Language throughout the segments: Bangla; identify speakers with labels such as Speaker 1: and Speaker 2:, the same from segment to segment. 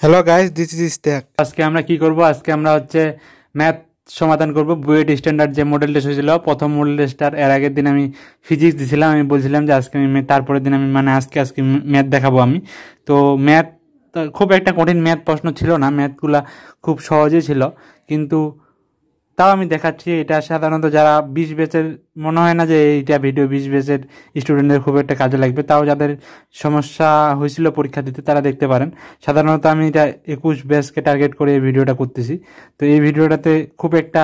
Speaker 1: Hello guys, this is Ishtiak.
Speaker 2: আজকে আমরা কি করব? আজকে আমরা ম্যাথ সমাধান করব। বুয়েট স্ট্যান্ডার্ড যে মডেল টেস্ট হয়েছিল, প্রথম মডেল টেস্টার এর আগের দিন আমি ফিজিক্স দিছিলাম। আমি বলছিলাম যে আজকে আমি তারপরের দিন আমি আজকে ম্যাথ দেখাবো আমি। তো ম্যাথ খুব একটা কঠিন ম্যাথ প্রশ্ন ছিল না, ম্যাথগুলা খুব সহজই ছিল। কিন্তু তাও আমি দেখাচ্ছি। এটা সাধারণত যারা 20 ব্যাচের, মনে হয় না যে এইটা ভিডিও 20 ব্যাচের স্টুডেন্টদের খুব একটা কাজে লাগবে। তাও যাদের সমস্যা হয়েছিল পরীক্ষা দিতে তারা দেখতে পারেন। সাধারণত আমি এটা 21 ব্যাচকে টার্গেট করে এই ভিডিওটা করতেছি। তো এই ভিডিওটাতে খুব একটা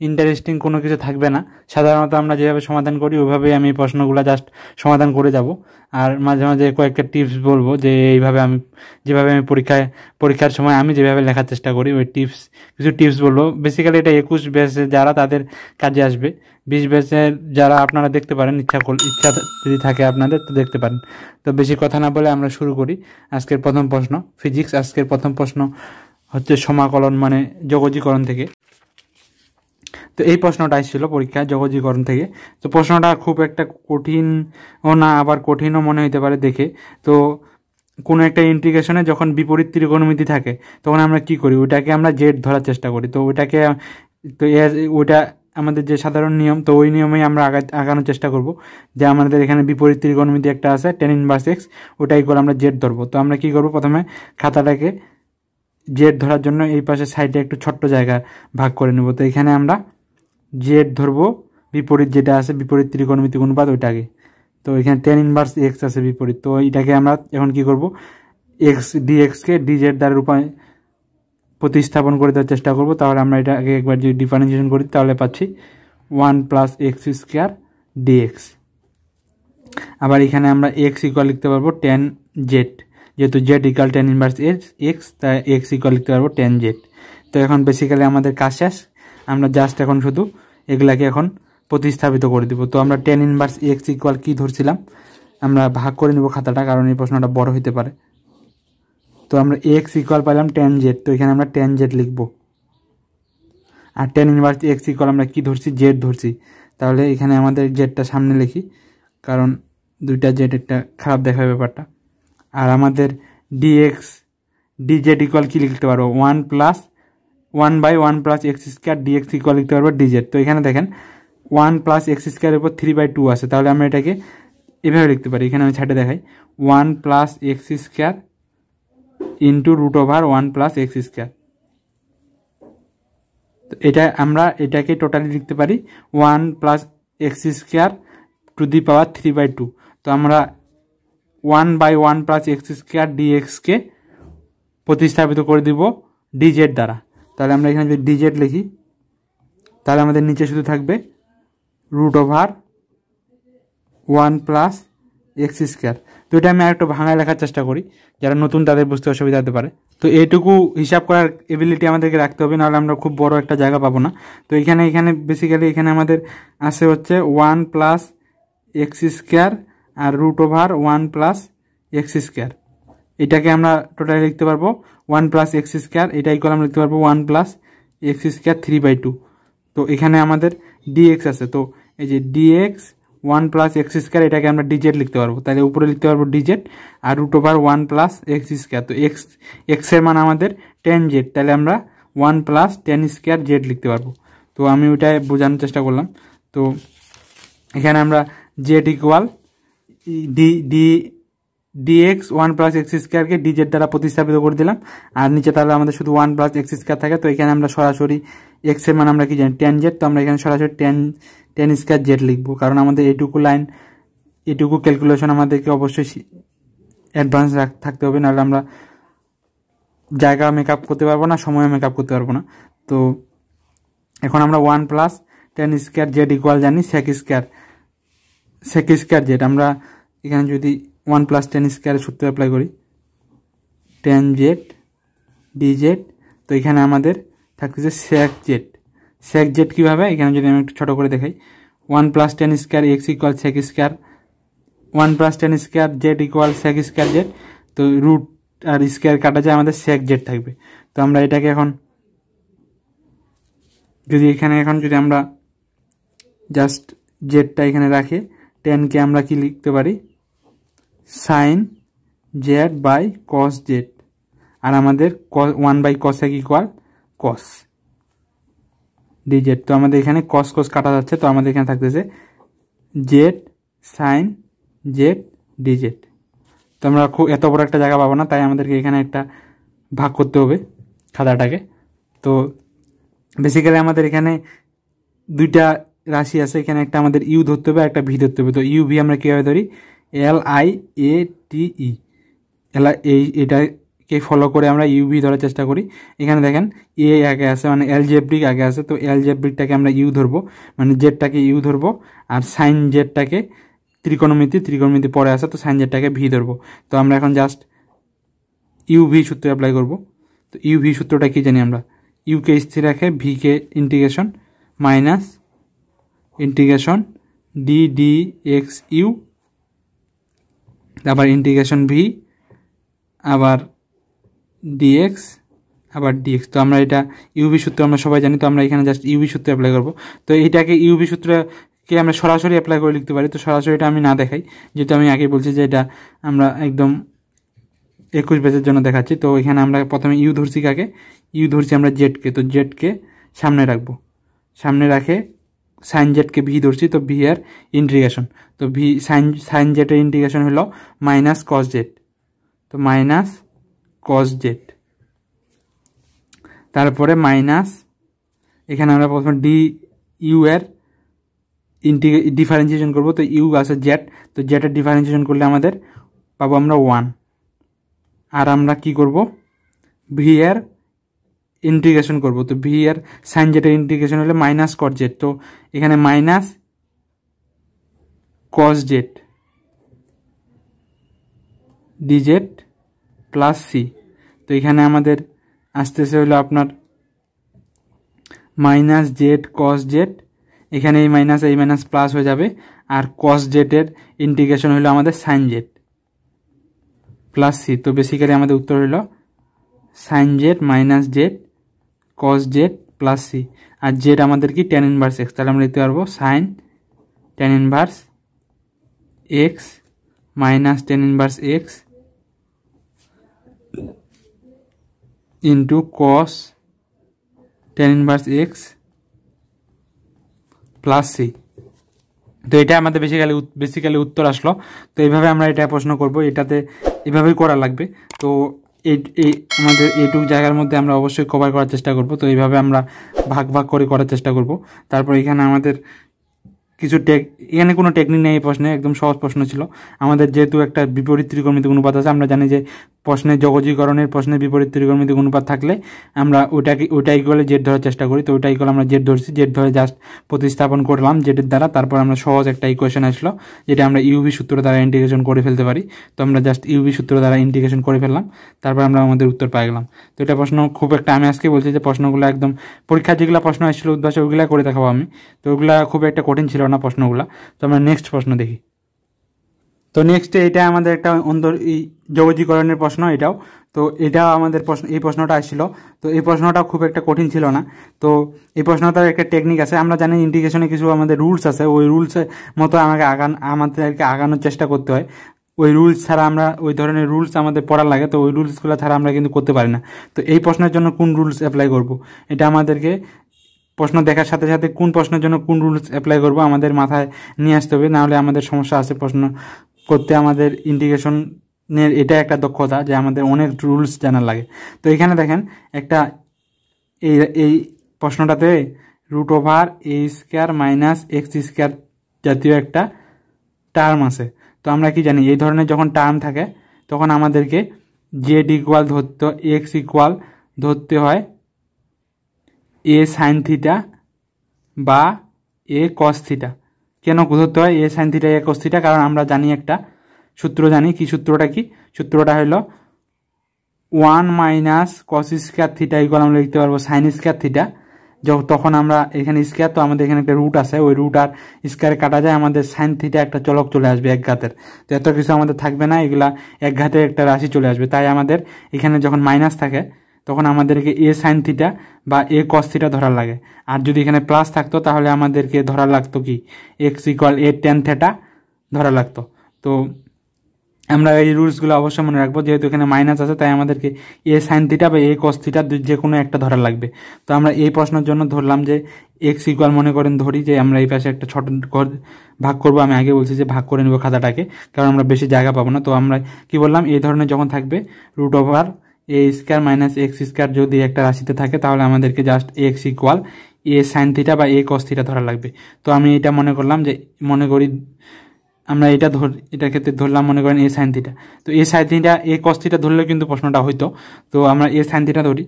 Speaker 2: ইন্টারেস্টিং কোনো কিছু থাকবে না। সাধারণত আমরা যেভাবে সমাধান করি ওইভাবেই আমি প্রশ্নগুলো জাস্ট সমাধান করে যাব। আর মাঝে মাঝে কয়েকটা টিপস বলবো, যে এইভাবে আমি যেভাবে আমি পরীক্ষার সময় আমি যেভাবে লেখার চেষ্টা করি ওই কিছু টিপস বলবো। বেসিক্যালি এটা 21 ব্যাচে যারা তাদের কাজে আসবে। 20 ব্যাচের যারা আপনারা দেখতে পারেন, ইচ্ছা যদি থাকে আপনাদের তো দেখতে পারেন। তো বেশি কথা না বলে আমরা শুরু করি। আজকের প্রথম প্রশ্ন ফিজিক্স। আজকের প্রথম প্রশ্ন হচ্ছে সমাকলন মানে যোগজীকরণ থেকে। তো এই প্রশ্নটা আসছিল পরীক্ষায় যোগজীকরণ থেকে। তো প্রশ্নটা খুব একটা কঠিনও না, আবার কঠিনও মনে হতে পারে দেখে। তো কোনো একটা ইন্টিগ্রেশনে যখন বিপরীত ত্রিকোণমিতি থাকে তখন আমরা কি করি? ওইটাকে আমরা জেড ধরার চেষ্টা করি। তো ওইটা আমাদের যে সাধারণ নিয়ম, তো ওই নিয়মেই আমরা আগানোর চেষ্টা করব। যে আমাদের এখানে বিপরীত ত্রিকোণমিতি একটা আছে tan ইনভার্স x, ওটাই করে আমরা জেড ধরবো। তো আমরা কি করব? প্রথমে খাতাটাকে জেড ধরার জন্য এই পাশে সাইডে একটু ছোট্ট জায়গা ভাগ করে নেব। তো এখানে আমরা জেড ধরবো বিপরীত যেটা আছে, বিপরীত ত্রিকোণমিতি অনুপাত ওইটাকে। তো এখানে tan ইনভার্স x আছে বিপরীত। তো এটাকে আমরা এখন কি করব? dxকে dz দ্বারা প্রতিস্থাপন করে দেওয়ার চেষ্টা করব। তাহলে আমরা এটাকে একবার যদি ডিফারেন্সিয়েশন করি তাহলে পাচ্ছি 1 + x² dx। আবার এখানে আমরা x ইকুয়াল লিখতে পারবো tan z, যেহেতু z equal tan inverse x, তাই x ইকুয়াল লিখতে পারবো tan z। তো এখন বেসিক্যালি আমাদের কাজ শেষ। আমরা জাস্ট এখন শুধু এগুলাকে এখন প্রতিস্থাপিত করে দিব। তো আমরা tan ইনভার্স x ইকুয়াল কি ধরছিলাম, আমরা ভাগ করে নিব খাতাটা, কারণ এই প্রশ্নটা বড় হতে পারে। তো আমরা x ইকুয়াল পাইলাম tan z, তো এখানে আমরা tan z লিখব। আর tan ইনভার্স x ইকুয়াল আমরা কি ধরছি? z ধরছি। তাহলে এখানে আমাদের জেডটা সামনে লিখি, কারণ দুইটা জেড একটা খারাপ দেখায় ব্যাপারটা। আর আমাদের dz ইকুয়াল কি লিখতে পারবো? 1/1 + x² dx ইকুয়াল লিখতে পারবো dz। তো এখানে দেখেন 1 + x² এর উপর 3/2 আছে। তাহলে আমরা এটাকে এভাবে লিখতে পারি। এখানে আমি ছাড়ে দেখাই 1 + x² ইন্টু √1 + x²। তো আমরা এটাকে টোটালি লিখতে পারি 1 + x² টু দি পাওয়ার 3/2। তো আমরা 1/1 + x² dxকে প্রতিস্থাপিত করে দিব dz দ্বারা। তাহলে আমরা এখানে যদি dz লিখি তাহলে আমাদের নিচে শুধু থাকবে √1 + x²। তো এটা আমি আরেকটু ভাঙায় লেখার চেষ্টা করি, যারা নতুন তাদের বুঝতে অসুবিধা হতে পারে। তো এইটুকু হিসাব করার এবিলিটি আমাদেরকে রাখতে হবে, নাহলে আমরা খুব বড় একটা জায়গা পাবো না। তো এখানে বেসিক্যালি এখানে আমাদের আছে হচ্ছে 1 + x² আর √1 + x²। এটাকে আমরা টোটালি লিখতে পারবো 1 + x², এটা ইকুয়াল আমরা লিখতে পারবো 1 + x² 3/2। তো এখানে আমাদের dx আছে, তো এই যে dx 1 + x², এটাকে আমরা dz লিখতে পারবো। তাহলে উপরে লিখতে পারবো dz আর √1 + x²। তো x এর মান আমাদের tan z, তাহলে আমরা 1 + tan² z লিখতে পারবো। তো আমি ওইটাই বোঝানোর চেষ্টা করলাম। তো এখানে আমরা z ইকুয়াল dx 1 + x² কে dz দ্বারা প্রতিস্থাপিত করে দিলাম। আর নিচে তাহলে আমাদের শুধু 1 + x² থাকে। তো এখানে আমরা সরাসরি x এর মান আমরা কি জানি? tan z। তো আমরা এখানে সরাসরি tan² z লিখবো, কারণ আমাদের এইটুকু ক্যালকুলেশন আমাদেরকে অবশ্যই অ্যাডভান্স থাকতে হবে, নাহলে আমরা জায়গা মেকআপ করতে পারবো না, সময় মেকআপ করতে পারবো না। তো এখন আমরা 1 + tan² z ইকুয়াল জানি sec² z। আমরা এখানে যদি 1 + tan² সূত্র অ্যাপ্লাই করি tan z dz, তো এখানে আমাদের থাকতেছে sec z। কীভাবে? এখানে যদি আমি একটু ছোটো করে দেখাই 1 + tan² x equal sec², 1 + tan² z equal sec² z। তো রুট আর স্কোয়ার কাটা যায়, আমাদের sec z থাকবে। তো আমরা এটাকে এখন যদি আমরা জাস্ট জেডটা এখানে রাখি, টেনকে আমরা কি লিখতে পারি? sin z/cos z। আর আমাদের 1/cosec ইকুয়াল cos dz। তো আমাদের এখানে cos cos কাটা যাচ্ছে, তো আমাদের এখানে থাকতেছে z sin z dz। তো আমরা খুব এত বড় একটা জায়গা পাবো না, তাই আমাদেরকে এখানে একটা ভাগ করতে হবে খাতাটাকে। তো বেসিক্যালি আমাদের এখানে দুইটা রাশি আছে, এখানে একটা আমাদের ইউ ধরতে হবে, একটা ভি ধরতে হবে। তো ইউ ভি আমরা কীভাবে ধরি, LIATE এটাকে ফলো করে আমরা ইউ ভি ধরার চেষ্টা করি। এখানে দেখেন এ আগে আছে, মানে অ্যালজেব্রিক আগে আছে, তো অ্যালজেব্রিকটাকে আমরা ইউ ধরবো, মানে জেডটাকে ইউ ধরবো, আর সাইন জেডটাকে ত্রিকোণমিতি পরে আছে, তো সাইন জেডটাকে ভি ধরবো। তো আমরা এখন জাস্ট ইউ ভি সূত্র অ্যাপ্লাই করবো। তো ইউ ভি সূত্রটা কি জানি আমরা, ইউকে স্থির রাখে, ভিকে integration minus integration DDX u, আবার ইন্টিগ্রেশন ভি, আবার DX, আবার DX। তো আমরা এটা ইউভি সূত্র আমরা সবাই জানি, তো আমরা এখানে জাস্ট ইউভি সূত্র অ্যাপ্লাই করবো। তো এইটাকে ইউভি সূত্রকে আমরা সরাসরি অ্যাপ্লাই করে লিখতে পারি। তো সরাসরি এটা আমি না দেখাই, যেহেতু আমি আগেই বলছি যে এটা আমরা একদম 21 ব্যাচের জন্য দেখাচ্ছি। তো এখানে আমরা প্রথমে ইউ ধরছি, কাকে ইউ ধরছি আমরা জেডকে, তো জেডকে সামনে রাখবো, সামনে রাখে সাইন জেডকে ভি ধরছি, তো ভি এর ইন্টিগ্রেশন, তো ভি সাইন জেডের ইন্টিগ্রেশন হলো মাইনাস কস জেড, তো মাইনাস কস জেড, তারপরে মাইনাস এখানে আমরা প্রথমে ডি ইউ এর ডিফারেন্সিয়েশন করবো, তো ইউ আছে জেড, তো জেডের ডিফারেন্সিয়েশন করলে আমাদের পাবো আমরা 1, আর আমরা কি করব, ভি এর ইন্টিগ্রেশন করব, তো ভি এর সাইন জেডের ইন্টিগ্রেশন হলে মাইনাস কট জেড, তো এখানে minus cos z dz plus C. তো এখানে আমাদের আসতেছে হলো আপনার মাইনাস জেড কস জেড, এখানে এই মাইনাস প্লাস হয়ে যাবে, আর কস জেডের ইন্টিগ্রেশন হলো আমাদের সাইন জেড প্লাস সি। তো বেসিক্যালি আমাদের উত্তর হলো sine Z minus Z cos Z plus C, আর জেড আমাদের কি tan ইনভার্স এক্স, তাহলে আমরা লিখতে পারবো sine tan inverse X minus tan inverse X into cos tan inverse x plus C. তো এটা আমাদের বেসিক্যালি উত্তর আসলো। তো এইভাবে আমরা এটা প্রশ্ন করব, এটাতে এভাবেই করা লাগবে। তো এই আমাদের এইটুকু জায়গার মধ্যে আমরা অবশ্যই কভার করার চেষ্টা করব। তো এইভাবে আমরা ভাগ করে করার চেষ্টা করব। তারপর এখানে আমাদের কিছু এখানে কোনো টেকনিক নেই, এই প্রশ্নে একদম সহজ প্রশ্ন ছিল। আমাদের যেহেতু একটা বিপরীত ত্রিকোণমিতিক অনুপাত আছে, আমরা জানি যে প্রশ্নের যোগজীকরণের প্রশ্নে বিপরীত ত্রিকোণমিতিক অনুপাত থাকলে আমরা ওইটা ইকুয়ালে জেড ধরার চেষ্টা করি। তো ওইটা ইকুয়াল আমরা জেড ধরছি, জেড ধরে জাস্ট প্রতিস্থাপন করলাম জেডের দ্বারা, তারপর আমরা সহজ একটা ইকুয়েশন আসলো যেটা আমরা ইউভি সূত্র দ্বারা ইন্টিগ্রেশন করে ফেলতে পারি। তো আমরা জাস্ট ইউভি সূত্র দ্বারা ইন্টিগ্রেশন করে ফেললাম, তারপর আমরা আমাদের উত্তর পাই গেলাম। তো এটা প্রশ্ন খুব একটা, আমি আজকে বলছি যে প্রশ্নগুলো একদম পরীক্ষার যেগুলো প্রশ্ন আসছিল উদ্ভাসে ওইগুলো করে দেখাবো আমি। তো ওগুলা খুব একটা কঠিন ছিল না প্রশ্নগুলো। তো আমরা নেক্সট প্রশ্ন দেখি। তো নেক্সটে এটা আমাদের একটা যোগজীকরণের প্রশ্ন এটাও। তো এটা আমাদের প্রশ্ন, এই প্রশ্নটা আসছিল। তো এই প্রশ্নটা খুব একটা কঠিন ছিল না। তো এই প্রশ্নটার একটা টেকনিক আছে, আমরা জানি ইন্টিগ্রেশনে কিছু আমাদের রুলস আছে, ওই রুলসের মতো আমাদেরকে আগানোর চেষ্টা করতে হয়। ওই রুলস ছাড়া আমরা, ওই ধরনের রুলস আমাদের পড়ার লাগে, তো ওই রুলসগুলো ছাড়া আমরা কিন্তু করতে পারি না। তো এই প্রশ্নের জন্য কোন রুলস অ্যাপ্লাই করব, এটা আমাদেরকে প্রশ্ন দেখার সাথে সাথে কোন প্রশ্নের জন্য কোন রুলস অ্যাপ্লাই করব আমাদের মাথায় নিয়ে আসতে হবে, নাহলে আমাদের সমস্যা আছে প্রশ্ন করতে। আমাদের ইন্টিগ্রেশনের এটা একটা দক্ষতা যে আমাদের অনেক রুলস জানার লাগে। তো এখানে দেখেন একটা এই প্রশ্নটাতে √a² মাইনাস x² জাতীয় একটা টার্ম আছে। তো আমরা কি জানি, এই ধরনের যখন টার্ম থাকে তখন আমাদেরকে জেড ইকুয়াল এক্স ইকুয়াল ধরতে হয় এ সাইন থিটা বা এ কস থিটা। কেন ধরতে হয় এ সাইন থিটা এ কস থিটা? কারণ আমরা জানি একটা সূত্র, জানি কি সূত্রটা, কি সূত্রটা হলো 1 মাইনাস cos² থিটা ইকুয়াল আমরা লিখতে পারবো sin² থিটা। তখন আমরা এখানে স্কোয়ার, তো আমাদের এখানে একটা রুট আছে, ওই রুট আর স্কোয়ারে কাটা যায়, আমাদের সাইন থিটা একটা চলক চলে আসবে এক ঘাতের। তো এত কিছু আমাদের থাকবে না, এগুলা এক ঘাতের একটা রাশি চলে আসবে। তাই আমাদের এখানে যখন মাইনাস থাকে তখন আমাদেরকে এ সাইন থিটা বা এ কস থিটা ধরার লাগে। আর যদি এখানে প্লাস থাকতো তাহলে আমাদেরকে ধরার লাগতো কি এক্স ইকুয়াল এ ট্যান থিটা ধরা লাগতো। তো আমরা এই রুলসগুলো অবশ্যই মনে রাখবো, যেহেতু এখানে মাইনাস আছে তাই আমাদেরকে এ সাইন থিটা বা এ কস থিটা যে কোনো একটা ধরা লাগবে। তো আমরা এই প্রশ্নের জন্য ধরলাম যে এক্স ইকুয়াল, মনে করেন ধরি যে আমরা এই পাশে একটা ছোট ভাগ করব। আমি আগে বলছি যে ভাগ করে নেব খাতাটাকে, কারণ আমরা বেশি জায়গা পাবো না। তো আমরা কি বললাম, এই ধরনের যখন থাকবে root over A square minus x square যদি একটা রাশিতে থাকে তাহলে আমাদেরকে জাস্ট এক্স ইকুয়াল এ সাইন থিটা বা এ কস থিটা ধরা লাগবে। তো আমি এটা মনে করলাম যে, মনে করি আমরা এটার ক্ষেত্রে ধরলাম মনে করেন এ সাইন থিটা। তো এ সাইন থিটা এ কস থিটা ধরলে কিন্তু প্রশ্নটা হইতো। তো আমরা এ সাইন থিটা ধরি,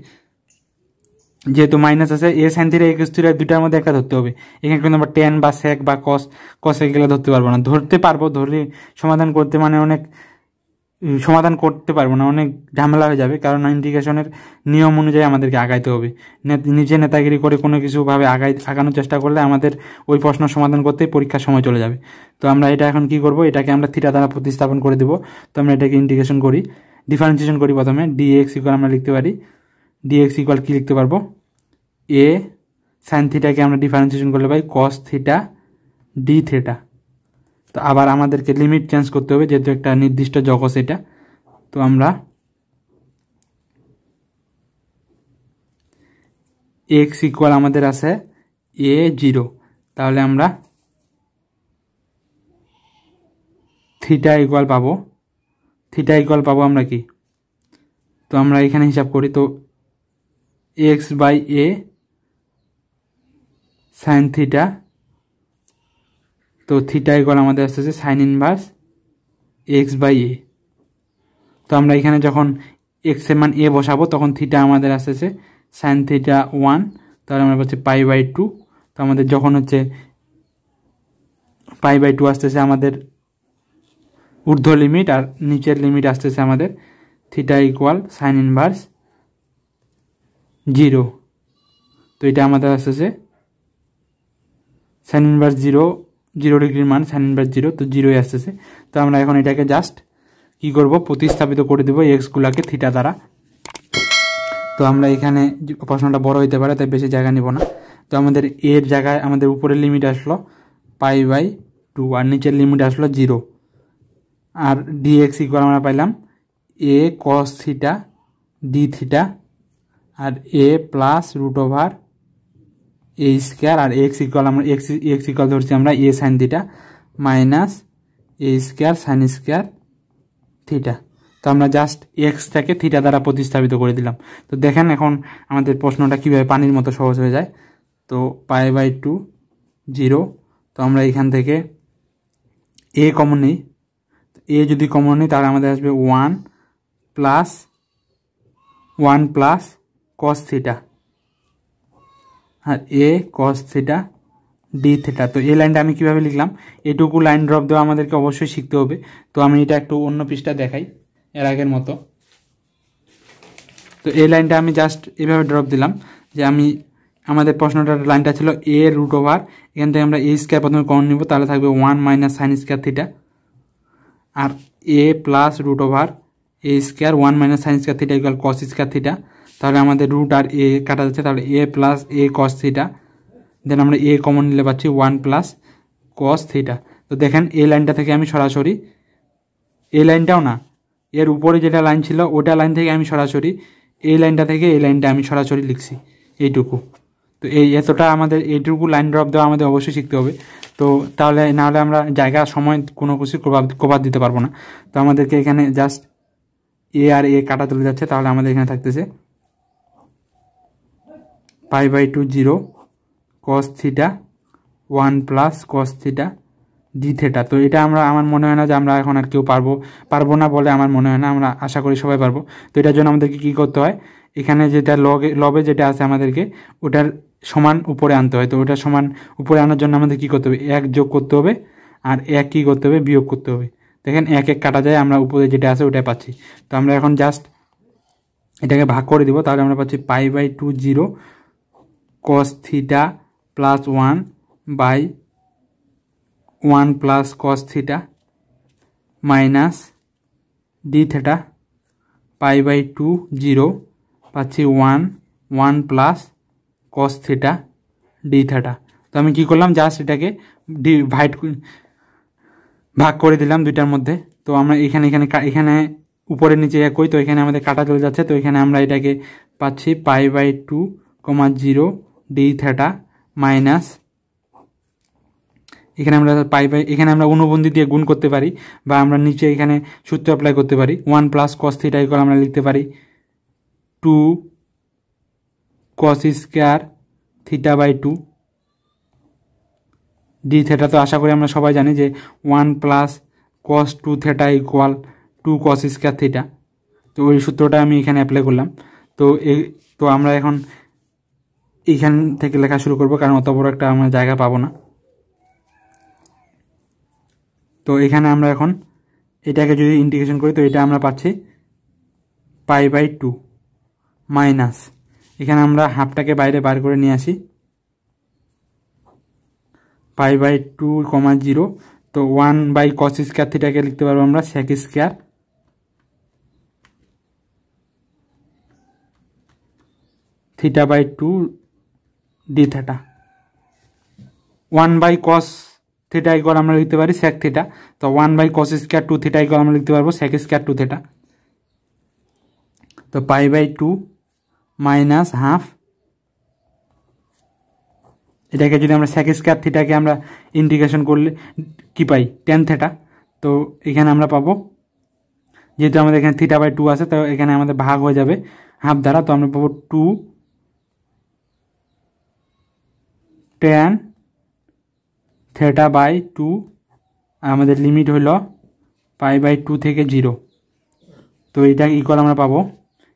Speaker 2: যেহেতু মাইনাস আছে এ সাইন থিটা এ কস থিটা দুটার মধ্যে একটা ধরতে হবে। এখানে কিন্তু আমরা টেন বা সেক বা কস এগুলো ধরতে পারবো না। ধরতে পারবো, ধরলে সমাধান করতে অনেক সমাধান করতে পারবো না, অনেক ঝামেলা হয়ে যাবে, কারণ ইন্টিগ্রেশনের নিয়ম অনুযায়ী আমাদেরকে আগাইতে হবে। নিজে নেতাগিরি করে কোনো কিছুভাবে আগানোর চেষ্টা করলে আমাদের ওই প্রশ্ন সমাধান করতেই পরীক্ষার সময় চলে যাবে। তো আমরা এটা এখন কি করব, এটাকে আমরা থিটা দ্বারা প্রতিস্থাপন করে দেবো। তো আমরা এটাকে ইন্টিগ্রেশন করি, ডিফারেন্সিয়েশন করি। প্রথমে ডিএক্স ইকুয়াল আমরা লিখতে পারি, ডিএক্স ইকুয়াল কি লিখতে পারবো, এ সাইন থিটাকে আমরা ডিফারেন্সিয়েশন করলে পাই কস থিটা ডি থিটা। তো আবার আমাদেরকে লিমিট চেঞ্জ করতে হবে, যেহেতু একটা নির্দিষ্ট জগৎ এটা। তো আমরা এক্স ইকুয়াল আমাদের আছে এ 0, তাহলে আমরা থিটা ইকুয়াল পাবো আমরা কি, তো আমরা এখানে হিসাব করি। তো x by a sine theta, তো থিটা ইকুয়াল আমাদের আসতেছে sine inverse x by a. তো আমরা এখানে যখন এক্স এর মান এ বসাবো তখন থিটা আমাদের আসতেছে সাইন থিটা 1, তাহলে আমরা পাচ্ছি পাই বাই 2। তো আমাদের যখন হচ্ছে পাই বাই 2 আসতেছে আমাদের ঊর্ধ্ব লিমিট, আর নিচের লিমিট আসতেছে আমাদের থিটা ইকুয়াল সাইন ইনভার্স 0। তো এটা আমাদের আসতেছে সাইন ইনভার্স 0 ডিগ্রির মান সাইন ইনভার্স 0, তো 0ই আসতেছে। তো আমরা এখন এটাকে জাস্ট কি করব, প্রতিস্থাপিত করে দেবো এক্সগুলাকে থিটা দ্বারা। তো আমরা এখানে প্রশ্নটা বড় হইতে পারে তাই বেশি জায়গা নিব না। তো আমাদের এর জায়গায় আমাদের উপরের লিমিট আসলো পাই বাই 2 আর নিচের লিমিট আসলো 0, আর ডিএক্স ইকুয়াল আমরা পাইলাম এ কস থিটা ডি থিটা, আর A plus root over A square, R x equal আমরা এক্স ইকুয়াল ধরছি আমরা এ সাইন থিটা মাইনাস এ স্কোয়ার সাইন স্কোয়ার থিটা। তো আমরা জাস্ট এক্সটাকে থিটা দ্বারা প্রতিস্থাপিত করে দিলাম। তো দেখেন এখন আমাদের প্রশ্নটা কীভাবে পানির মতো সহজ হয়ে যায়। তো পাই বাই 2 0, তো আমরা এখান থেকে এ কমন নিই, এ যদি কমন নিই তাহলে আমাদের আসবে 1 প্লাস কস থিটা, আর এ কস থিটা ডি থিটা। তো এই লাইনটা আমি কীভাবে লিখলাম, এটুকু লাইন ড্রপ দেওয়া আমাদেরকে অবশ্যই শিখতে হবে। তো আমি এটা একটু অন্য পৃষ্ঠা দেখাই এর আগের মতো। তো এই লাইনটা আমি জাস্ট এভাবে ড্রপ দিলাম যে আমাদের প্রশ্নটার লাইনটা ছিল এ রুট ওভার, এখান থেকে আমরা এ স্কোয়ার প্রথমে কমন নিব, তাহলে থাকবে 1 মাইনাস সাইন স্কোয়ার থিটা, আর A plus root over A square 1 minus sine square theta equal cos square theta. তাহলে আমাদের রুট আর এ কাটা যাচ্ছে, তাহলে এ প্লাস এ কস থিটা, দেন আমরা এ কমন নিলে পাচ্ছি 1 প্লাস কস থিটা। তো দেখেন এই লাইনটা থেকে আমি সরাসরি, এই লাইনটাও না, এর উপরে যেটা লাইন ছিল ওটা লাইন থেকে আমি সরাসরি এই লাইনটা থেকে এই লাইনটা আমি সরাসরি লিখছি এইটুকু। তো এতটা আমাদের এইটুকু লাইন ড্রপ দেওয়া আমাদের অবশ্যই শিখতে হবে। তো তাহলে নাহলে আমরা জায়গা সময় কোনো কিছু কভার দিতে পারবো না। তো আমাদেরকে এখানে জাস্ট এ আর এ কাটা চলে যাচ্ছে, তাহলে আমাদের এখানে থাকতেছে pi by 2 0 cos theta 1 plus cos theta d theta. তো এটা আমার মনে হয় না যে আমরা এখন আর কেউ পারবো না বলে আমার মনে হয় না, আমরা আশা করি সবাই পারবো। তো এটার জন্য আমাদেরকে কী করতে হয়, এখানে যেটা লবে যেটা আছে আমাদেরকে ওটার সমান উপরে আনতে হয়। তো ওটার সমান উপরে আনার জন্য আমাদের কী করতে হবে, 1 যোগ করতে হবে, আর 1 কী করতে হবে, বিয়োগ করতে হবে। দেখেন 1 1 কাটা যায়, আমরা উপরে যেটা আছে ওটাই পাচ্ছি। তো আমরা এখন জাস্ট এটাকে ভাগ করে দিব, তাহলে আমরা পাচ্ছি pi by 2 0 cos theta plus 1 by 1 plus cos theta minus d theta, pi by 2 0 পাচ্ছি 1 plus cos theta d theta. তো আমি কী করলাম, জাস্ট এটাকে ভাগ করে দিলাম দুইটার মধ্যে। তো আমরা এখানে এখানে এখানে উপরে নিচে একই, তো এখানে আমাদের কাটা চলে যাচ্ছে। তো এখানে আমরা এটাকে পাচ্ছি π/2, 0 ডি থিটা মাইনাস, এখানে আমরা এখানে আমরা অনুবন্ধী দিয়ে গুণ করতে পারি, বা আমরা নিচে এখানে সূত্র অ্যাপ্লাই করতে পারি। 1 + cos θ = আমরা লিখতে পারি 2 cos স্কয়ার θ/2 ডি থিটা। তো আশা করি আমরা সবাই জানি যে 1 + cos 2 θ = 2 cos স্কয়ার θ। তো ওই সূত্রটা আমি এখানে অ্যাপ্লাই করলাম। তো আমরা এখন এইখান থেকে লেখা শুরু করব, কারণ অত বড় একটা আমরা জায়গা পাবো না। তো এখানে আমরা এখন এটাকে যদি ইন্টিগ্রেশন করি, তো এটা আমরা পাচ্ছি π/2 মাইনাস, এখানে আমরা হাফটাকে বাইরে বার করে নিয়ে আসি, π/2, 0। তো 1/cos স্কয়ার থিটাকে লিখতে পারবো আমরা sec square θ/2 D theta. 1/cos θ = আমরা লিখতে পারি sec θ। তো 1/cos স্কয়ার 2 θ = আমরা লিখতে পারবো sec স্কয়ার 2 θ। তো π/2 মাইনাস হাফ, এটাকে যদি আমরা sec স্কয়ার থিটাকে আমরা ইন্টিগ্রেশন করলে কি পাই, tan θ। তো এখানে আমরা পাবো, যেহেতু আমাদের এখানে θ/2 আছে, তো এখানে আমাদের ভাগ হয়ে যাবে হাফ দ্বারা। তো আমরা পাবো 2 tan θ/2, আমাদের লিমিট হইল π/2 থেকে 0। তো এইটা ইকুয়াল আমরা পাবো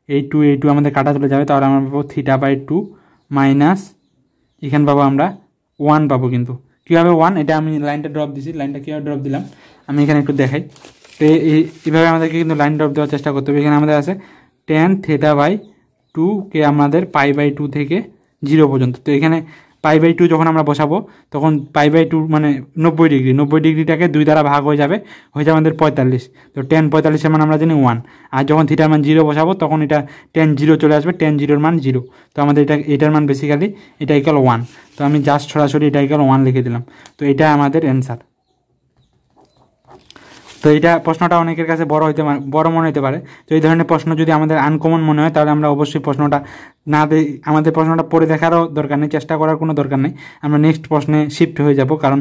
Speaker 2: এই 2 আমাদের কাটা চলে যাবে, তাহলে আমরা পাবো θ/2 মাইনাস, এখানে পাবো আমরা 1 পাবো। কিন্তু কীভাবে 1, এটা আমি লাইনটা ড্রপ দিছি, লাইনটা কীভাবে ড্রপ দিলাম আমি এখানে একটু দেখাই। তো এইভাবে আমাদেরকে কিন্তু লাইন ড্রপ দেওয়ার চেষ্টা করতে হবে। এখানে আমাদের আছে tan θ/2 কে আমাদের π/2 থেকে 0 পর্যন্ত। তো এখানে π/2 যখন আমরা বসাবো, তখন π/2 মানে 90 ডিগ্রি, 90 ডিগ্রিটাকে 2 দ্বারা ভাগ হয়ে যাবে আমাদের 45। তো tan 45 মান আমরা জানি 1। আর যখন থিটার মান 0 বসাবো, তখন এটা tan 0 চলে আসবে, tan 0 মান 0। তো আমাদের এটার মান বেসিক্যালি এটা ইকুয়াল 1। তো আমি জাস্ট সরাসরি এটা ইকুয়াল 1 লিখে দিলাম। তো এটা আমাদের অ্যান্সার। তো এইটা প্রশ্নটা অনেকের কাছে বড় মনে হতে পারে। তো এই ধরনের প্রশ্ন যদি আমাদের আনকমন মনে হয়, তাহলে আমরা অবশ্যই প্রশ্নটা আমাদের প্রশ্নটা পড়ে দেখারও দরকার নেই, চেষ্টা করার কোনো দরকার নেই। আমরা নেক্সট প্রশ্নে শিফট হয়ে যাব, কারণ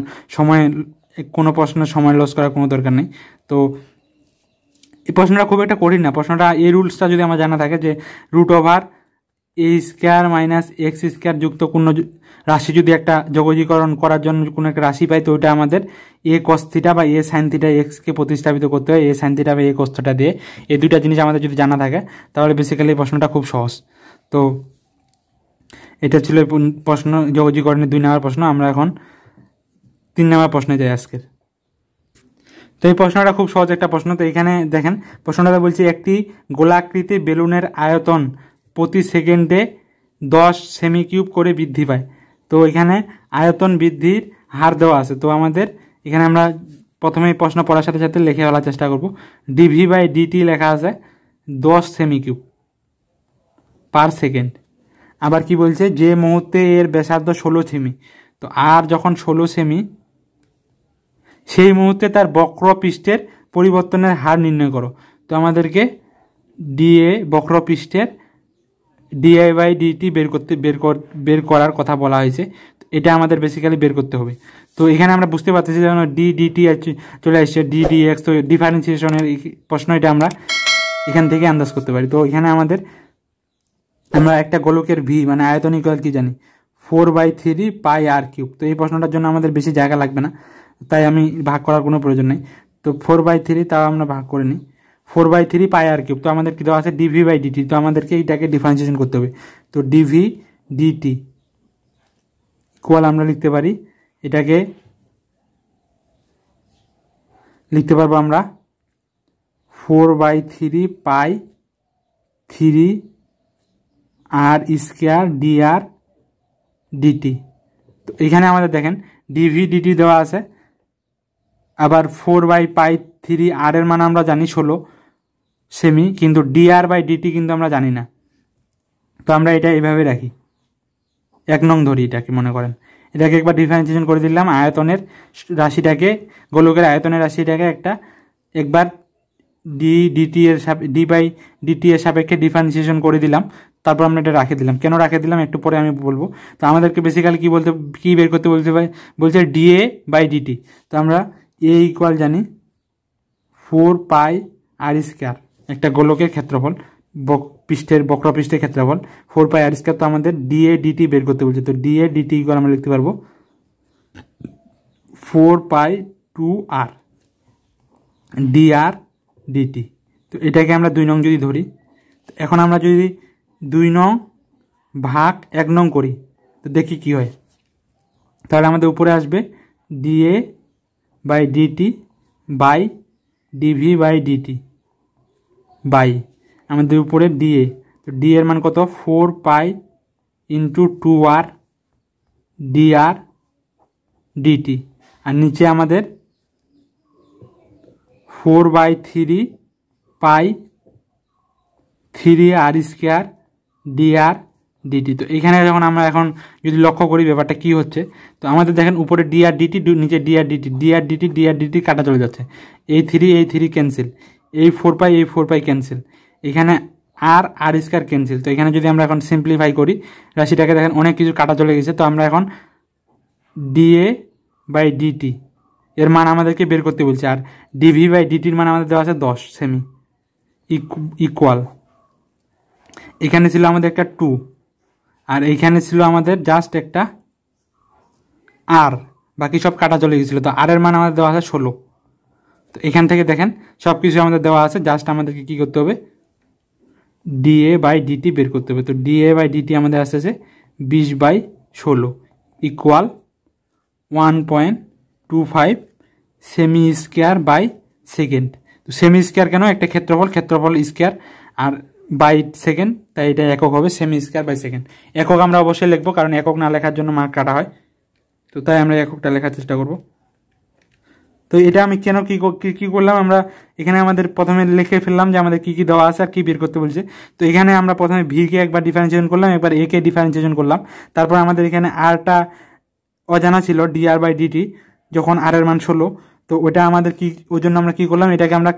Speaker 2: কোনো প্রশ্নের সময় লস করার কোনো দরকার নেই। তো এই প্রশ্নটা খুব একটা কঠিন না। প্রশ্নটা এই রুলসটা যদি আমার জানা থাকে যে √a² - x² যুক্ত কোনো রাশি যদি একটা যোগজীকরণ করার জন্য কোনো একটা রাশি পাই, তো ওইটা আমাদের a cos θ বা a sin θ কে প্রতিস্থাপিত করতে হয় a sin θ বা a cos θ দিয়ে। এই দুইটা জিনিস আমাদের যদি জানা থাকে, তাহলে বেসিক্যালি এই প্রশ্নটা খুব সহজ। তো এটা ছিল প্রশ্ন, যোগজীকরণের 2 নম্বর প্রশ্ন। আমরা এখন 3 নম্বর প্রশ্নে যাই আজকের। তো এই প্রশ্নটা খুব সহজ একটা প্রশ্ন। তো এখানে দেখেন প্রশ্নটা বলছি, একটি গোলাকৃতি বেলুনের আয়তন প্রতি সেকেন্ডে 10 সেমি কিউব করে বৃদ্ধি পায়। তো এখানে আয়তন বৃদ্ধির হার দেওয়া আছে। তো আমাদের এখানে আমরা প্রথমে প্রশ্ন পড়ার সাথে সাথে লিখে ফেলার চেষ্টা করব। dv/dt লেখা আছে 10 সেমি কিউব পার সেকেন্ড। আবার কি বলছে, যে মুহূর্তে এর ব্যাসার্ধ 16 সেমি, তো আর যখন 16 সেমি, সেই মুহূর্তে তার বক্রপৃষ্ঠের পরিবর্তনের হার নির্ণয় করো। তো আমাদেরকে বক্রপৃষ্ঠের di/dt বের করার কথা বলা হয়েছে। এটা আমাদের বেসিক্যালি বের করতে হবে। তো এখানে আমরা বুঝতে পারতেছি যেন dt চলে আসছে ddx। তো ডিফারেন্সিয়েশনের প্রশ্ন, এটা আমরা এখান থেকে আন্দাজ করতে পারি। তো এখানে আমরা একটা গোলকের ভি মানে আয়তন ইকুয়াল কি জানি, 4/3 πr³। তো এই প্রশ্নটার জন্য আমাদের বেশি জায়গা লাগবে না, তাই আমি ভাগ করার কোনো প্রয়োজন নেই। তো 4/3 তাও আমরা ভাগ করে নিই, 4/3 πr³। তো আমাদের কি দেওয়া আছে dv/dt। তো আমাদেরকে এইটাকে ডিফারেন্সিয়েশন করতে হবে। তো dv/dt ইকুয়াল আমরা লিখতে পারি, এটাকে লিখতে পারবো আমরা 4/3 π3 r² dr/dt। তো এখানে আমাদের দেখেন dv/dt দেওয়া আছে, আবার 4/π3 r এর মান আমরা জানি 16 সেমি, কিন্তু dr/dt কিন্তু আমরা জানি না। তো আমরা এটা এইভাবে রাখি, 1 নং ধরি এটাকে, মনে করেন এটাকে একবার ডিফারেন্সিয়েশন করে দিলাম। আয়তনের রাশিটাকে, গোলকের আয়তনের রাশিটাকে একটা একবার ডি বাই ডিটি এর সাপেক্ষে ডিফারেন্সিয়েশন করে দিলাম, তারপর আমরা এটা রাখে দিলাম। কেন রাখে দিলাম একটু পরে আমি বলবো। তো আমাদেরকে বেসিক্যালি কি বের করতে বলছে ডিএ বাই ডিটি। তো আমরা এ ইকুয়াল জানি 4 পাই আর স্কয়ার, একটা গোলকের ক্ষেত্রফল, বক্রপৃষ্ঠের ক্ষেত্রফল 4 পাই আর স্কয়ার। তো আমাদের ডিএ ডিটি বের করতে বলছে। তো ডিএ ডিটি ইকুয়াল আমরা লিখতে পারবো 4 পাই 2 আর ডিআর ডিটি। তো এটাকে আমরা 2 নং যদি ধরি, এখন আমরা যদি 2 নং ভাগ 1 নং করি তো দেখি কি হয়। তাহলে আমাদের উপরে আসবে dA by dt by dV by dt by আমাদের উপরে ডিএ। তো ডি এর মান কত 4 পাই ইন্টু 2 আর ডিআর ডিটি, আর নিচে আমাদের 4/3 পাই 3 আর স্কয়ার ডিআর ডিটি। তো এখানে যখন আমরা এখন যদি লক্ষ্য করি ব্যাপারটা কি হচ্ছে, তো আমাদের দেখেন উপরে ডিআর ডিটি, নিচে ডিআর ডিটি কাটা চলে যাচ্ছে। এই 3 ক্যান্সেল, এই 4 পাই ক্যান্সেল, এখানে আর স্কয়ার ক্যান্সেল। তো এখানে যদি আমরা এখন সিম্পলিফাই করি রাশিটাকে, দেখেন অনেক কিছু কাটা চলে গেছে। তো আমরা এখন ডিএ বাই ডিটি এর মান আমাদেরকে বের করতে বলছে, আর ডিভি বাই ডিটির মান আমাদের দেওয়া আছে 10 সেমি ইকুয়াল, এখানে ছিল আমাদের একটা 2 আর এইখানে ছিল আমাদের জাস্ট একটা আর, বাকি সব কাটা চলে গেছিলো। তো আর এর মান আমাদের দেওয়া আছে 16। তো এখান থেকে দেখেন সব কিছু আমাদের দেওয়া আছে, জাস্ট আমাদেরকে কী করতে হবে ডিএ বাই ডিটি বের করতে হবে। তো ডিএ বাই ডিটি আমাদের আসতেছে 20/16 ইকুয়াল 1.25 সেমি স্কয়ার বাই সেকেন্ড। তো সেমি স্কয়ার কেন, একটা ক্ষেত্রফল স্কয়ার আর বাই সেকেন্ড, তাই এটা একক হবে সেমি স্কয়ার বাই সেকেন্ড। একক আমরা অবশ্যই লিখবো, কারণ একক না লেখার জন্য মার্ক কাটা হয়। তো তাই আমরা এককটা লেখার চেষ্টা করব। তো এটা আমি কেন কি করলাম, আমরা এখানে আমাদের প্রথমে লিখে ফেললাম যে আমাদের কি কি দেওয়া আছে আর কি বের করতে বলছে। তো এখানে আমরা প্রথমে ভিকে একবার ডিফারেন্সিয়েশন করলাম, একবার এ কে ডিফারেন্সিয়েশন করলাম, তারপর আমাদের এখানে আরটা অজানা ছিল ডিআর বাই ডিটি, যখন আর এর মান 16। তো ওটা আমাদের ওই জন্য আমরা কি করলাম, এটাকে আমরা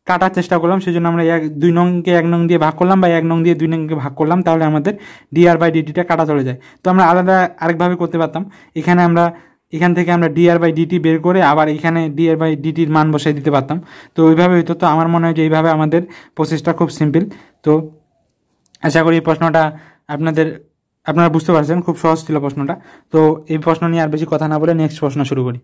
Speaker 2: কাটার চেষ্টা করলাম। সেই জন্য আমরা 2 নংকে 1 নং দিয়ে ভাগ করলাম বা 1 নং দিয়ে 2 নংকে ভাগ করলাম, তাহলে আমাদের ডিআর বাই ডিটিটা কাটা চলে যায়। তো আমরা আলাদা আরেকভাবে করতে পারতাম, এখান থেকে আমরা ডিআর বাই ডিটি বের করে আবার এখানে ডিআর বাই ডিটির মান বসাই দিতে পারতাম। তো ওইভাবে হইতো। তো আমার মনে হয় যে এইভাবে আমাদের প্রসেসটা খুব সিম্পল। তো আশা করি এই প্রশ্নটা আপনারা বুঝতে পারছেন, খুব সহজ ছিল প্রশ্নটা। তো এই প্রশ্ন নিয়ে আর বেশি কথা না বলে নেক্সট প্রশ্ন শুরু করি।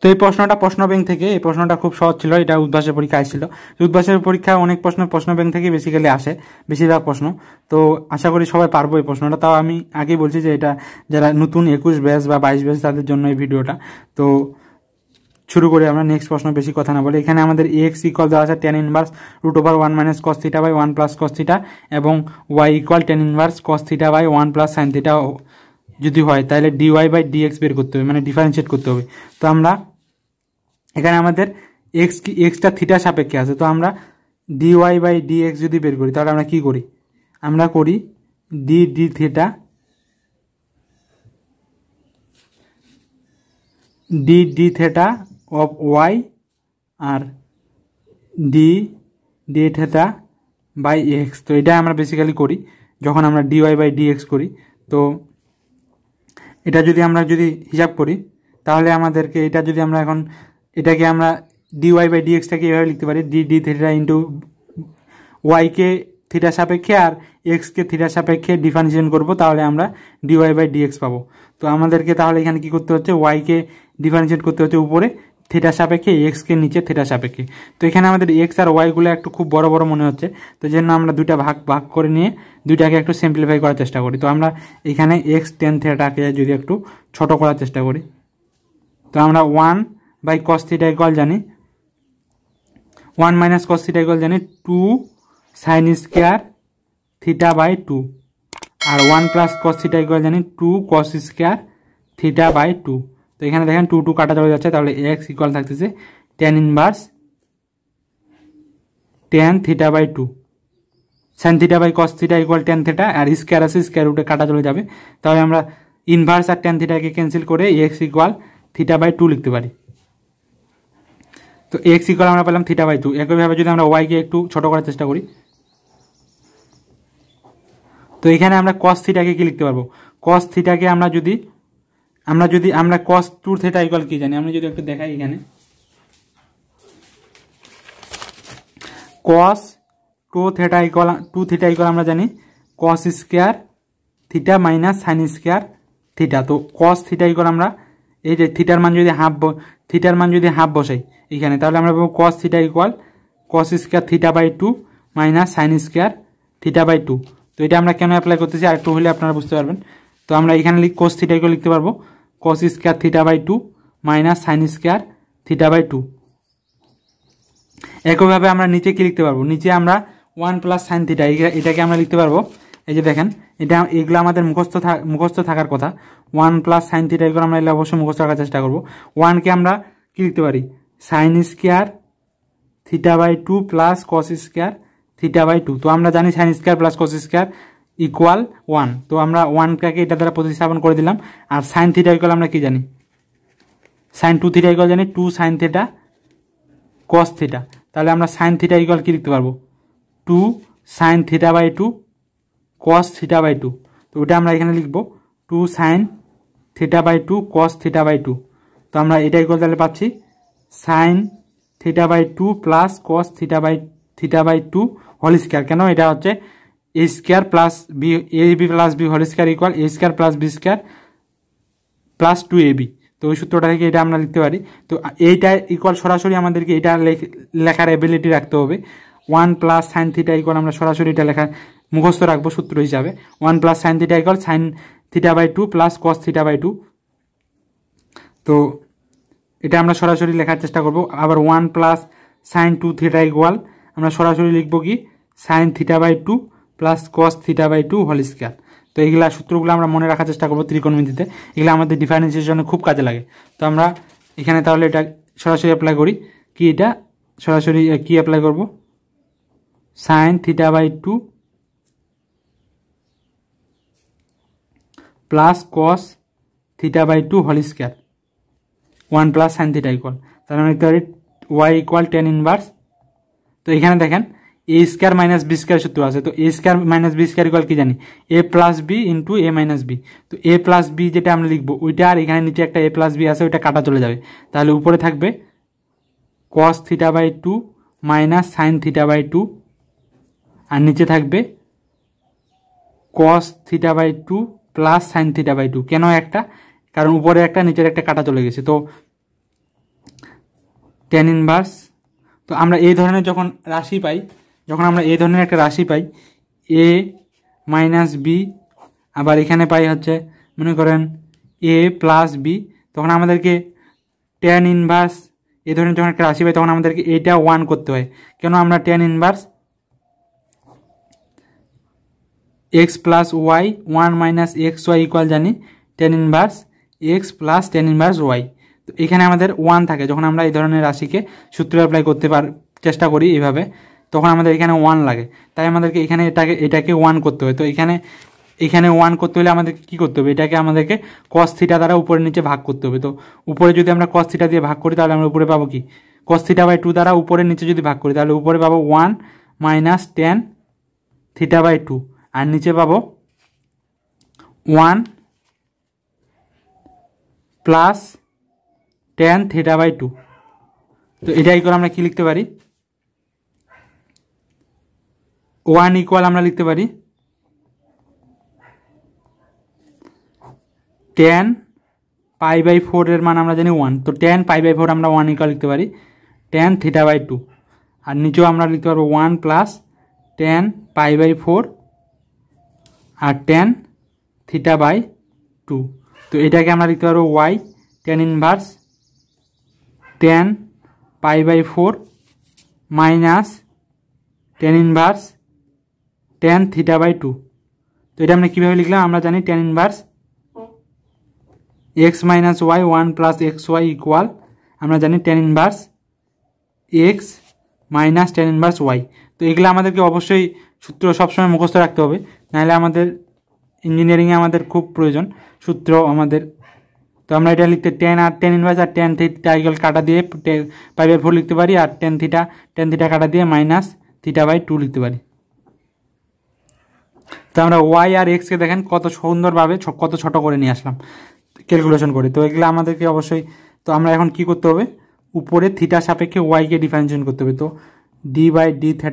Speaker 2: তো এই প্রশ্নটা প্রশ্ন ব্যাংক থেকে, এই প্রশ্নটা খুব সহজ ছিল, এটা উদ্ভাসের পরীক্ষায় ছিল। উদ্ভাসের পরীক্ষায় অনেক প্রশ্ন ব্যাংক থেকে বেসিক্যালি আসে, বেশিরভাগ প্রশ্ন। তো আশা করি সবাই পারবো এই প্রশ্নটা। তাও আমি আগেই বলছি যে এটা যারা নতুন 21 ব্যাচ বা 22 ব্যাচ তাদের জন্য এই ভিডিওটা। তো শুরু করি আমরা নেক্সট প্রশ্ন, বেশি কথা না বলে। এখানে আমাদের এক্স ইকুয়াল দেওয়া আছে tan inverse √1 - cos θ by 1 + cos θ, এবং Y equal tan inverse cos θ by 1 + sin θ যদি হয়, তাহলে ডিওয়াই বাই ডিএক্স বের করতে হবে, মানে ডিফারেন্সিয়েট করতে হবে। তো আমরা এখানে আমাদের এক্সটা থিটার সাপেক্ষে আছে। তো আমরা ডিওয়াই বাই ডিএক্স যদি বের করি, তাহলে আমরা কি করি, আমরা করি d theta d theta of y আর ডি থিটা বাই এক্স। তো এটা আমরা বেসিক্যালি করি যখন আমরা ডিওয়াই বাই ডিএক্স করি। তো এটা যদি হিসাব করি, তাহলে আমাদেরকে এটা যদি আমরা এখন এটাকে আমরা ডিওয়াই বাই ডিএক্সটাকে এভাবে লিখতে পারি, ডি থিটা ইন্টু ওয়াইকে থিটার সাপেক্ষে আর এক্সকে থিটার সাপেক্ষে ডিফারেন্সিয়েশন করব, তাহলে আমরা ডিওয়াই বাই ডিএক্স পাবো। তো আমাদেরকে তাহলে এখানে কি করতে হচ্ছে, ওয়াইকে ডিফারেন্সিয়েট করতে হচ্ছে উপরে থিটার সাপেক্ষে, এক্সকে নিচে থিটার সাপেক্ষে। তো এখানে আমাদের এক্স আর ওয়াইগুলো একটু খুব বড় বড় মনে হচ্ছে, তো জন্য আমরা দুইটা ভাগ করে নিয়ে দুইটাকে একটু সিম্পলিফাই করার চেষ্টা করি। তো আমরা এখানে এক্স tan থিটাকে যদি একটু ছোট করার চেষ্টা করি, তো আমরা 1/cos θ ইকুয়াল জানি 1 - cos θ ইকুয়াল জানি 2 sin স্কয়ার থিটা বাই 2, আর 1 + cos θ ইকুয়াল জানি 2 cos স্কয়ার থিটা বাই 2। তো এখানে দেখেন 2 কাটা চলে যাচ্ছে, তাহলে এক্স ইকুয়াল থাকতেছে tan inverse tan θ by 2 sin θ by cos θ equal tan θ, আর স্কয়ার আছে, স্কয়ার রুটে কাটা চলে যাবে। তাহলে আমরা ইনভার্স আর tan θ কে ক্যান্সেল করে এক্স ইকুয়াল θ বাই 2 লিখতে পারি। তো তো এক্স ইকুয়াল আমরা পেলাম θ/2। একইভাবে যদি আমরা ওয়াইকে একটু ছোট করার চেষ্টা করি, তো এখানে আমরা cos থিটাকে কি লিখতে পারবো? cos থিটাকে আমরা cos 2 থিটা ইকুয়াল কি জানি? আমরা যদি একটু দেখাই, এখানে cos 2 থিটা ইকুয়াল আমরা জানি cos square theta minus sin square theta. তো cos থিটা ইকুয়াল আমরা এই যে থিটার মান যদি হাফ বসাই এখানে, তাহলে আমরা পাবো cos theta equal cos square θ/2 minus sin square θ/2। তো এটা আমরা কেন অ্যাপ্লাই করতেছি আর একটু হলে আপনারা বুঝতে পারবেন। তো আমরা এখানে cos থিটা ইকুয়াল লিখতে পারবো cos square θ/2 minus sin square θ/2। একইভাবে আমরা নিচে কি লিখতে পারবো? নিচে আমরা 1 প্লাস sin থিটা এটাকে আমরা লিখতে পারবো, এই যে দেখেন এগুলো আমাদের মুখস্থ থাকার কথা। 1 প্লাস sin থিটা এগুলো আমরা অবশ্যই মুখস্থ রাখার চেষ্টা করবো। 1কে আমরা কি লিখতে পারি? sin square θ/2 plus cos square θ/2। তো আমরা জানি sin square plus cos square equal 1। তো আমরা 1টাকে এটা দ্বারা প্রতিস্থাপন করে দিলাম। আর sin থিটা ইকুয়াল আমরা কি জানি? sin 2 থিটা ইকুয়াল জানি 2 sin থিটা cos থিটা। তাহলে আমরা sin থিটা ইকুয়াল কি লিখতে পারবো? 2 sin θ/2 cos θ/2। তো ওটা আমরা এখানে লিখবো 2 sin θ/2 cos θ/2। তো আমরা এটা ইকুয়াল তাহলে পাচ্ছি sin θ/2 plus cos θ/2 whole square. কেন? এটা হচ্ছে a square plus B ab plus B whole square equal a square plus B square plus 2ab। তো ওই সূত্রটা থেকে এটা আমরা লিখতে পারি। তো এইটা ইকুয়াল সরাসরি আমাদেরকে এটা লেখার এবিলিটি রাখতে হবে। 1 প্লাস সাইন থিটা ইকুয়াল আমরা সরাসরি এটা লেখা মুখস্থ রাখবো সূত্র হিসাবে। 1 plus sine theta equal sine θ/2 plus cos θ/2। তো এটা আমরা সরাসরি লেখার চেষ্টা করব। আবার 1 প্লাস সাইন 2 থিটা ইকুয়াল আমরা সরাসরি লিখবো কি sine θ/2 plus cos θ/2 whole square. তো এইগুলা সূত্রগুলো আমরা মনে রাখার চেষ্টা করবো ত্রিকোণমিতিতে। এগুলো আমাদের ডিফারেন্সিয়েশনে খুব কাজে লাগে। তো আমরা এখানে তাহলে এটা সরাসরি অ্যাপ্লাই করি। কি এটা সরাসরি কি অ্যাপ্লাই করব? Sine θ/2 plus cos θ/2 whole square 1 plus sine theta equal. তাহলে আমরা লিখতে পারি y ইকুয়াল tan ইনভার্স। তো এখানে দেখেন a square minus b square সূত্র আছে। তো a square minus b square equal কি জানি? a plus b into a minus b. তো a প্লাস বি যেটা আমরা লিখবো ওইটা, আর এখানে নিচে একটা a প্লাস বি আছে ওইটা কাটা চলে যাবে। তাহলে উপরে থাকবে cos θ/2 মাইনাস সাইন θ/2, আর নিচে থাকবে cos θ/2 প্লাস সাইন θ/2। কেন একটা? কারণ উপরে একটা নিচের একটা কাটা চলে গেছে। তো tan ইনভার্স। তো আমরা এই ধরনের যখন আমরা এই ধরনের একটা রাশি পাই a মাইনাস বি, আবার এখানে পাই হচ্ছে মনে করেন a প্লাস বি, তখন আমাদেরকে tan ইনভার্স এই ধরনের যখন একটা রাশি পাই তখন আমাদেরকে এটা 1 করতে হয়। কেন? আমরা tan inverse x plus y 1 minus x y equal জানি tan inverse x plus tan inverse y. তো এখানে আমাদের 1 থাকে যখন আমরা এই ধরনের রাশিকে সূত্র অ্যাপ্লাই করতে চেষ্টা করি এইভাবে, তখন আমাদের এখানে 1 লাগে। তাই আমাদেরকে এখানে এটাকে 1 করতে হয়। তো এখানে 1 করতে হলে আমাদেরকে কী করতে হবে? এটাকে আমাদেরকে cos থিটা দ্বারা উপরে নিচে ভাগ করতে হবে। তো উপরে যদি আমরা cos থিটা দিয়ে ভাগ করি তাহলে আমরা উপরে পাবো কি? cos θ/2 দ্বারা উপরে নিচে যদি ভাগ করি তাহলে উপরে পাবো 1 মাইনাস tan θ/2, আর নিচে পাবো 1 প্লাস tan θ/2। তো এটাই করে আমরা কি লিখতে পারি? 1 ইকুয়াল আমরা লিখতে পারি tan π/4 এর মান আমরা জানি 1। তো tan π/4 আমরা 1 ইকুয়াল লিখতে পারি tan θ/2, আর নিচেও আমরা লিখতে পারবো 1 প্লাস tan π/4 আর tan θ/2। তো এটাকে আমরা লিখতে পারবো y tan inverse tan π/4 minus tan inverse tan θ/2। তো এটা আমরা কীভাবে লিখলাম? আমরা জানি tan inverse x minus y 1 plus x y equal আমরা জানি tan inverse x minus tan inverse y. তো এগুলো আমাদেরকে অবশ্যই সূত্র সবসময় মুখস্থ রাখতে হবে, নাহলে আমাদের ইঞ্জিনিয়ারিংয়ে আমাদের খুব প্রয়োজন সূত্র আমাদের তো আমরা এটা লিখতে টেন আর টেন ইনভার্স আর টেন থিটা ইকুয়াল কাটা দিয়ে π/4 লিখতে পারি, আর টেন থিটা কাটা দিয়ে -θ/2 লিখতে পারি। তো আমরা ওয়াই আর এক্সকে দেখেন কত সুন্দরভাবে কত ছোট করে নিয়ে আসলাম ক্যালকুলেশন করে। তো এগুলো আমাদেরকে অবশ্যই, তো আমরা এখন কি করতে হবে, উপরে থিটার সাপেক্ষে ওয়াইকে ডিফারেন্সিয়েশন করতে হবে। তো d/d θ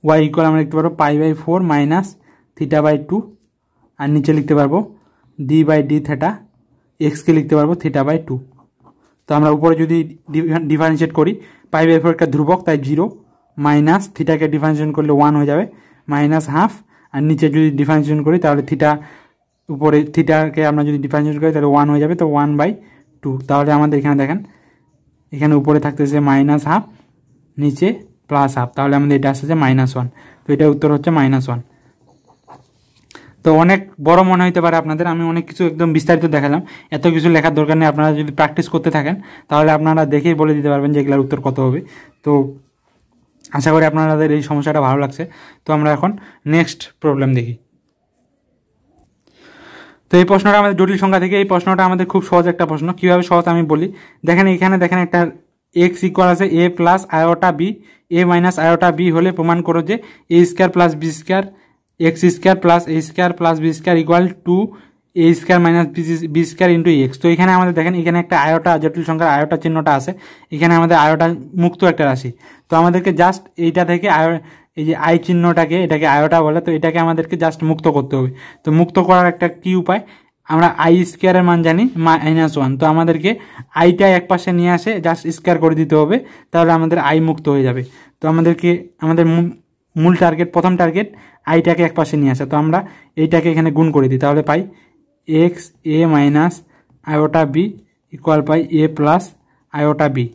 Speaker 2: ওয়াই ইকুয়াল আমরা লিখতে পারবো π/4 -θ/2, আর নিচে লিখতে পারবো d/d θ এক্সকে লিখতে পারবো θ/2। তো আমরা উপরে যদি ডিফারেন্সিয়েট করি, π/4 একটা ধ্রুবক তাই 0, মাইনাস থিটাকে ডিফারেন্সিয়েশন করলে 1 হয়ে যাবে -½ আর নিচে যদি ডিফারেন্সিয়েশন করি তাহলে থিটা, উপরে থিটাকে আমরা যদি ডিফারেন্সিয়েশন করি তাহলে 1 হয়ে যাবে, তো 1/2। তাহলে আমাদের এখানে দেখেন এখানে উপরে থাকতেছে -½ নিচে +½ তাহলে আমাদের এটা আসছে -1। তো এটার উত্তর হচ্ছে -1। তো অনেক বড় মনে হতে পারে আপনাদের, আমি অনেক কিছু একদম বিস্তারিত দেখালাম, এত কিছু লেখার দরকার নেই। আপনারা যদি প্র্যাকটিস করতে থাকেন তাহলে আপনারা দেখেই বলে দিতে পারবেন যে এগুলোর উত্তর কত হবে। তো আশা করি আপনাদের এই সমস্যাটা ভালো লাগছে। তো আমরা এখন নেক্সট প্রবলেম দেখি। তো এই প্রশ্নটা আমাদের জটিল সংখ্যা থেকে, এই প্রশ্নটা আমাদের খুব সহজ একটা প্রশ্ন। কীভাবে সহজ আমি বলি, দেখেন এখানে দেখেন একটা এক্স ইকুয়াল আছে a plus iota b, a minus iota b হলে প্রমাণ করো যে a square plus B square x square plus a square plus B square equal to a square minus B square into x. তো এখানে আমাদের দেখেন এখানে একটা আয়োটা, জটিল সংখ্যার আয়োটা চিহ্নটা আছে, এখানে আমাদের আয়োটা মুক্ত একটা রাশি। তো আমাদেরকে জাস্ট এইটা থেকে এই যে আই চিহ্নটাকে, এটাকে আয়োটা বলে, তো এটাকে আমাদেরকে জাস্ট মুক্ত করতে হবে। তো মুক্ত করার একটা কি উপায়, আমরা আই স্কোয়ারের মান জানি -1, তো আমাদেরকে আইটা এক পাশে নিয়ে আসে জাস্ট স্কোয়ার করে দিতে হবে, তাহলে আমাদের আই মুক্ত হয়ে যাবে। তো আমাদেরকে আমাদের মূল টার্গেট, প্রথম টার্গেট আইটাকে এক পাশে নিয়ে আসা। তো আমরা এইটাকে এখানে গুণ করে দিই, তাহলে পাই এক্স এ মাইনাস আয়োটা বি ইকুয়াল পাই এ প্লাস আয়োটা বি।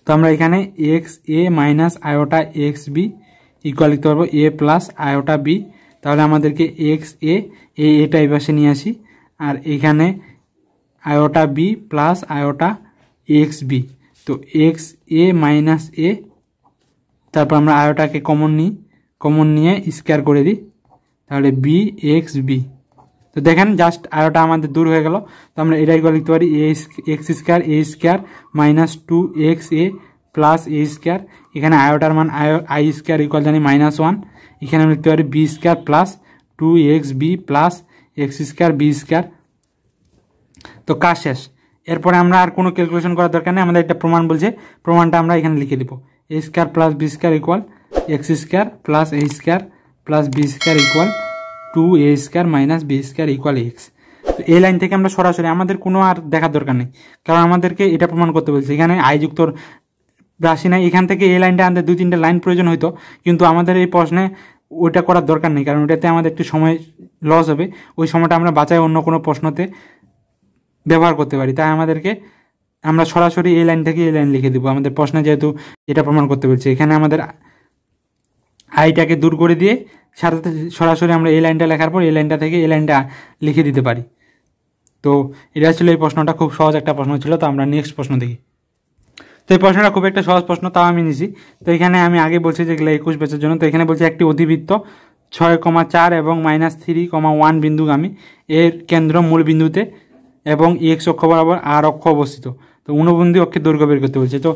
Speaker 2: তো আমরা এখানে এক্স এ minus iota x B equal লিখতে পারবো এ প্লাস আয়োটা বি। তাহলে আমাদেরকে এক্স এটা এই পাশে নিয়ে আসি, আর এখানে iota b plus iota x b. তো এক্স এ মাইনাস এ, তারপর আমরা আয়োটাকে কমন নিয়ে স্কোয়ার করে দিই, তাহলে বি এক্স বি। তো দেখেন জাস্ট আয়োটা আমাদের দূর হয়ে গেল। তো আমরা এটাই করে লিখতে পারি x square minus 2x a plus a square, এখানে আয়োটার মান আই স্কোয়ার ইকুয়াল জানি -1, এখানে আমরা লিখতে পারি b square plus 2xb plus x square B square. তো কাজ শেষ। এরপরে আমরা আর কোনো ক্যালকুলেশন করার দরকার নেই, আমাদের একটা প্রমাণ বলছে, প্রমাণটা আমরা এখানে লিখে দিব। A square plus B square equal X square plus A square plus B square equal 2a square minus B square equal X. তো এই লাইন থেকে আমরা সরাসরি, আমাদের কোনো আর দেখার দরকার নেই, কারণ আমাদেরকে এটা প্রমাণ করতে বলছে। এখানে আইযুক্ত রাশি নাই, এখান থেকে এই লাইনটা আনতে 2-3টা লাইন প্রয়োজন হইতো, কিন্তু আমাদের এই প্রশ্নে ওইটা করার দরকার নেই, কারণ ওটাতে আমাদের একটু সময় লস হবে। ওই সময়টা আমরা বাঁচাই অন্য কোনো প্রশ্নতে ব্যবহার করতে পারি। তাই আমরা সরাসরি এই লাইন থেকে এই লাইন লিখে দেবো। আমাদের প্রশ্নে যেহেতু এটা প্রমাণ করতে বলছে, এখানে আমাদের আইটাকে দূর করে দিয়ে সাথে সরাসরি আমরা এই লাইনটা লেখার পর এই লাইনটা থেকে এই লাইনটা লিখে দিতে পারি। তো এটা ছিল এই প্রশ্নটা, খুব সহজ একটা প্রশ্ন ছিল। তো আমরা নেক্সট প্রশ্ন দেখি। তো এই প্রশ্নটা খুব একটা সহজ প্রশ্ন, তাও আমি নিছি। তো এখানে আমি আগে বলছি যে 21 ব্যাচের জন্য। তো এখানে বলছি একটি অধিবৃত্ত 6,4 এবং -3,1 বিন্দুগামী, এর কেন্দ্র মূল বিন্দুতে এবং এক্স অক্ষ বরাবর আর অক্ষ অবস্থিত। তো অনুবন্ধী অক্ষের দৈর্ঘ্য বের করতে বলছে। তো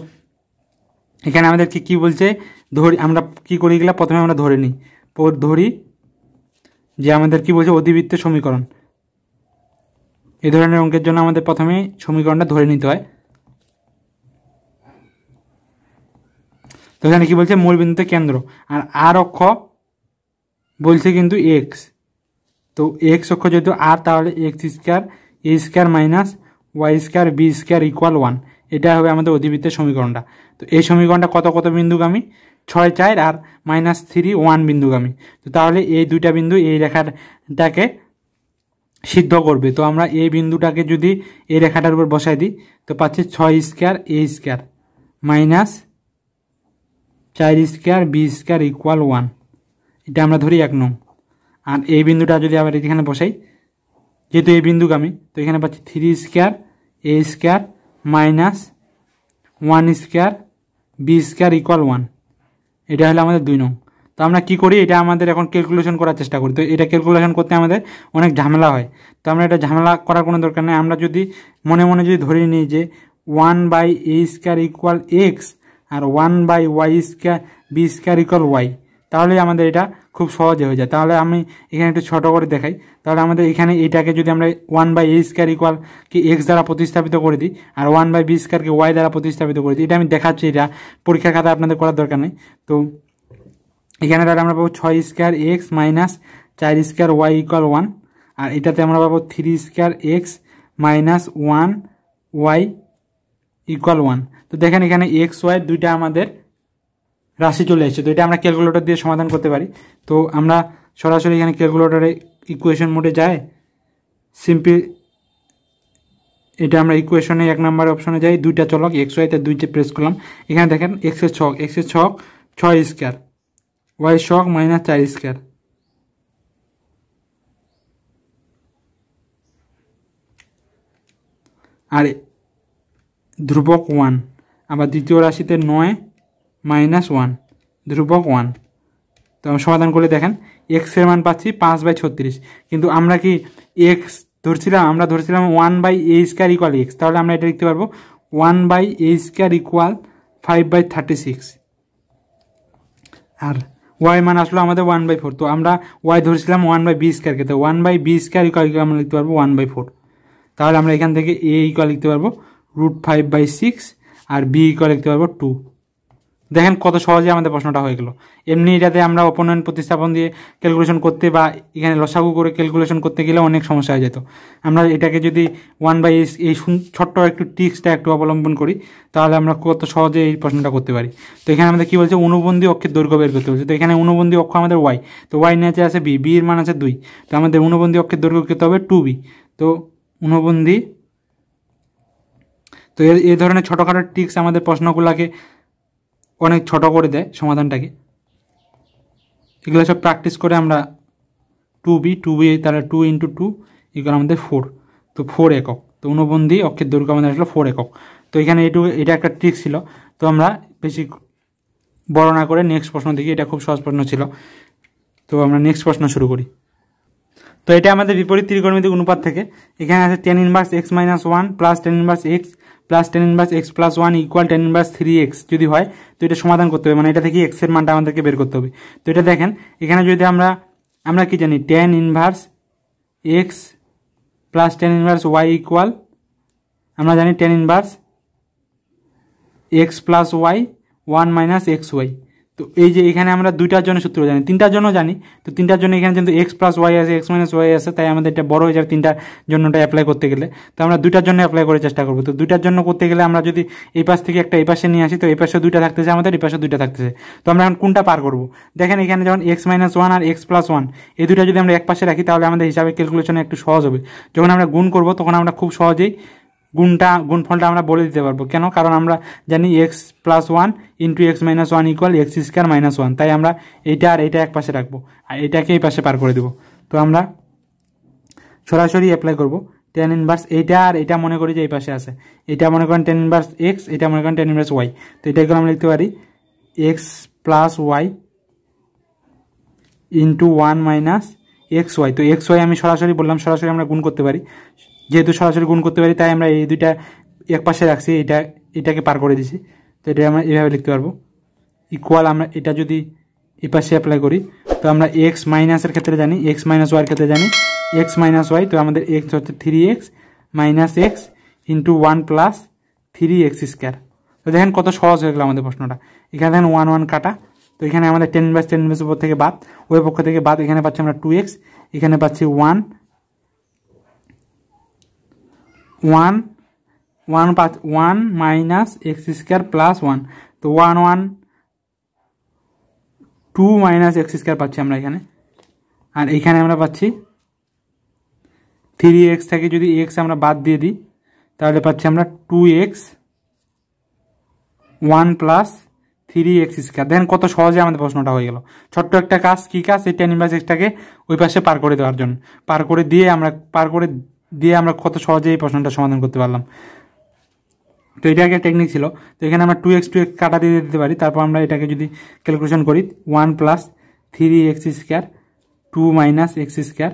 Speaker 2: এখানে আমাদেরকে কি বলছে, আমরা কি করি গেলা, প্রথমে আমরা ধরি যে আমাদের কি বলছে, অধিবৃত্তের সমীকরণ। এই ধরনের অঙ্কের জন্য আমাদের প্রথমে সমীকরণটা ধরে নিতে হয়। তো এখানে কি বলছে, মূল বিন্দুতে কেন্দ্র, আর অক্ষ বলছে কিন্তু এক্স। তো এক্স অক্ষ যেহেতু আর, তাহলে X square A square minus Y square B square equal 1, এটা হবে আমাদের অধিবৃত্তের সমীকরণটা। তো এই সমীকরণটা কত বিন্দুগামী, 6, 4 আর -3, 1 বিন্দুগামী। তো তাহলে এই দুইটা বিন্দু এই রেখাটাকে সিদ্ধ করবে। তো আমরা এই বিন্দুটাকে যদি এই রেখাটার উপর বসাই দিই, তো পাচ্ছি 6 square A square minus 4 square B square equal 1, এটা আমরা ধরি 1 নং। আর এই বিন্দুটা যদি আবার এখানে বসাই, যেহেতু এই বিন্দুগামী, তো এখানে পাচ্ছি 3 square A square minus 1 square B square equal 1, এটা হলো আমাদের 2 নং। তো আমরা কি করি, এটা আমাদের এখন ক্যালকুলেশন করার চেষ্টা করি। তো এটা ক্যালকুলেশন করতে আমাদের অনেক ঝামেলা হয়। তো আমরা এটা ঝামেলা করার কোনো দরকার নেই। আমরা যদি মনে মনে যদি ধরে নিই যে 1/a² ইকুয়াল এক্স আর 1/y² b² ইকুয়াল ওয়াই, তাহলে আমাদের এটা খুব সহজে হয়ে যায়। তাহলে আমি এখানে একটু ছোটো করে দেখাই। তাহলে আমাদের এখানে এইটাকে যদি আমরা 1/a² ইকুয়াল কি এক্স দ্বারা প্রতিস্থাপিত করে দিই আর 1/b² কে ওয়াই দ্বারা প্রতিস্থাপিত করে দিই, এটা আমি দেখাচ্ছি, এটা পরীক্ষার খাতা আপনাদের করার দরকার নেই। তো এখানে তাহলে আমরা পাবো 6² এক্স মাইনাস 4² ওয়াই ইকুয়াল 1, আর এটাতে আমরা পাবো 3² এক্স মাইনাস 1 ওয়াই ইকুয়াল 1। তো দেখেন এখানে এক্স ওয়াই দুইটা আমাদের রাশি চলে এসেছে। তো এটা আমরা ক্যালকুলেটর দিয়ে সমাধান করতে পারি। তো আমরা সরাসরি এখানে ক্যালকুলেটরে ইকুয়েশন মোডে যাই, সিম্পল এটা আমরা ইকুয়েশনে 1 নম্বর অপশনে যাই, দুইটা চলক এক্স ওয়াইতে দুইটা প্রেস করলাম। এখানে দেখেন এক্সের ছক 6² ওয়াই ছক মাইনাস 4², আর ধ্রুবক 1। আবার দ্বিতীয় রাশিতে 9 মাইনাস 1 ধ্রুবক 1। তো আমরা সমাধান করে দেখেন এক্সের মান পাচ্ছি 5/36, কিন্তু আমরা কি এক্স ধরছিলাম, আমরা ধরছিলাম 1/a² ইকুয়াল এক্স, তাহলে আমরা এটা লিখতে পারবো 1/a² ইকুয়াল 5/36, আর ওয়াই মান আসলো আমাদের 1/4। তো আমরা ওয়াই ধরছিলাম 1/b², তো 1/b² ইকুয়াল আমরা লিখতে পারবো 1/4। তাহলে আমরা এখান থেকে a ইকুয়াল লিখতে পারবো √5/6 আর b ইকুয়াল লিখতে পারবো 2। দেখেন কত সহজে আমাদের প্রশ্নটা হয়ে গেল। এমনি এটাতে আমরা অপনয়ন প্রতিস্থাপন দিয়ে ক্যালকুলেশন করতে বা এখানে লসাগু করে ক্যালকুলেশন করতে গেলে অনেক সমস্যা হয়ে যেত। আমরা এটাকে যদি 1/a এই ছোট্ট একটু ট্রিক্সটা একটু অবলম্বন করি, তাহলে আমরা কত সহজে এই প্রশ্নটা করতে পারি। তো এখানে আমাদের কী বলছে, অনুবন্ধী অক্ষের দৈর্ঘ্য বের করতে বলছে। তো এখানে অনুবন্ধী অক্ষ আমাদের ওয়াই, তো ওয়াই নিচে আছে বি, বি এর মান আছে 2, তো আমাদের অনুবন্ধী অক্ষের দৈর্ঘ্য করতে হবে 2b। তো অনুবন্ধী, তো এই ধরনের ছোটোখাটো ট্রিক্স আমাদের প্রশ্নগুলোকে অনেক ছোট করে দেয় সমাধানটাকে। এগুলো সব প্র্যাকটিস করে আমরা 2b তাহলে 2 × 2 এগুলো আমাদের 4, তো 4 একক। তো অনুবন্ধী অক্ষের দৈর্ঘ্য আমাদের আসলো 4 একক। তো এখানে এটা একটা ট্রিক ছিল। তো আমরা বেশি বড় না করে নেক্সট প্রশ্ন দেখি, এটা খুব সহজ প্রশ্ন ছিল। তো আমরা নেক্সট প্রশ্ন শুরু করি। তো এটা আমাদের বিপরীত ত্রিকোণমিতিক অনুপাত থেকে এখানে আছে tan inverse x - 1 plus tan inverse x plus tan inverse x plus 1 equal tan inverse 3x যদি হয়, তো এটা সমাধান করতে হবে, মানে এটা থেকে x এর মানটা আমাদেরকে বের করতে হবে। তো এটা দেখেন এখানে যদি আমরা কি জানি, tan inverse x plus tan inverse y equal, আমরা জানি tan inverse x plus y 1 minus xy। তো এই যে এখানে আমরা দুইটার জন্য সূত্র জানি, তিনটার জন্য জানি। তো তিনটার জন্য এখানে কিন্তু x প্লাস ওয়াই আছে, x মাইনাস ওয়াই আছে, তাই আমাদের এটা বড় হয়ে যাবে তিনটার জন্যটা অ্যাপ্লাই করতে গেলে। তো আমরা দুইটার জন্য অ্যাপ্লাই করার চেষ্টা করবো। তো দুইটার জন্য করতে গেলে আমরা যদি এই পাশ থেকে একটা এই পাশে নিয়ে আসি, তো এই পাশে দুইটা থাকতেছে আমাদের, এই পাশে দুইটা থাকতেছে। তো আমরা এখন কোনটা পার করবো, দেখেন এখানে যখন x - 1 আর x প্লাস 1 এই দুইটা যদি আমরা এক পাশে রাখি, তাহলে আমাদের হিসাবে ক্যালকুলেশনে একটু সহজ হবে। যখন আমরা গুণ করবো তখন আমরা খুব সহজেই গুণফলটা আমরা বলে দিতে পারবো। কেন? কারণ আমরা জানি x plus 1 into x minus 1 equal x² minus 1, তাই আমরা এইটা আর এইটা এক পাশে রাখবো আর এটাকে এই পাশে পার করে দেবো। তো আমরা সরাসরি অ্যাপ্লাই করবো tan ইনভার্স এইটা আর এটা মনে করি যে এই পাশে আছে, এটা মনে করেন tan ইনভার্স x, এটা মনে করেন tan ইনভার্স y। তো এটাকে আমরা লিখতে পারি x plus y into 1 minus xy। তো xy আমি সরাসরি বললাম, সরাসরি আমরা গুণ করতে পারি, যেহেতু সরাসরি গুণ করতে পারি তাই আমরা এই দুইটা এক পাশে রাখছি, এটাকে পার করে দিছি। তো এটা আমরা এভাবে লিখতে পারবো ইকুয়াল, আমরা এটা যদি এই পাশে অ্যাপ্লাই করি, তো আমরা এক্স মাইনাসের ক্ষেত্রে জানি, এক্স মাইনাস ওয়াইয়ের ক্ষেত্রে জানি এক্স মাইনাস ওয়াই। তো আমাদের এক্স হচ্ছে 3x minus x into 1 plus 3x²। তো দেখেন কত সহজ হয়ে গেল আমাদের প্রশ্নটা। এখানে দেখেন 1 1 কাটা, তো এখানে আমাদের tan ইনভার্স উপর থেকে বাদ, ওই পক্ষ থেকে বাদ, এখানে পাচ্ছি আমরা 2x, এখানে পাচ্ছি 1 মাইনাস x² প্লাস 1। তো 1 1 2 মাইনাস x² পাচ্ছি আমরা এখানে, আর এখানে আমরা পাচ্ছি 3x থেকে যদি x আমরা বাদ দিয়ে দিই, তাহলে পাচ্ছি আমরা 2x 1 প্লাস 3x²। দেখেন কত সহজে আমাদের প্রশ্নটা হয়ে গেল। ছোট্ট একটা কাজ, কি কাজ, এই tan ইনভার্স xটাকে ওই পাশে পার করে দেওয়ার জন্য, পার করে দিয়ে আমরা কত সহজে এই প্রশ্নটা সমাধান করতে পারলাম। তো এটা একটা টেকনিক ছিল। তো এখানে আমরা 2x কাটা দিয়ে দিতে পারি, তারপর আমরা এটাকে যদি ক্যালকুলেশন করি 1 plus 3x square 2 minus x square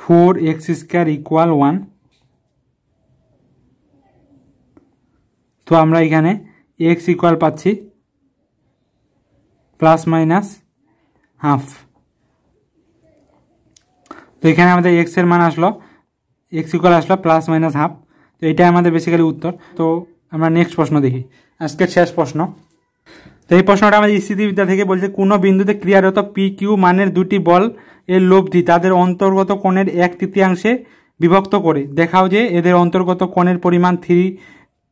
Speaker 2: 4x square equal 1। তো আমরা এখানে এক্স ইকুয়াল পাচ্ছি প্লাস মাইনাস হাফ। তো এখানে আমাদের এক্স এর মান আসলো, এক্স ইকুয়াল আসলো প্লাস মাইনাস হাফ। তো এটাই আমাদের বেসিক্যালি উত্তর। তো আমরা নেক্সট প্রশ্ন দেখি, আজকের শেষ প্রশ্ন। তো এই প্রশ্নটা আমাদের স্থিতিবিদ্যা থেকে বলছে, কোনো বিন্দুতে ক্রিয়ারত পি কিউ মানের দুটি বল এর লব্ধি তাদের অন্তর্গত কোণের 1/3 বিভক্ত করে দেখাও যে এদের অন্তর্গত কোণের পরিমাণ 3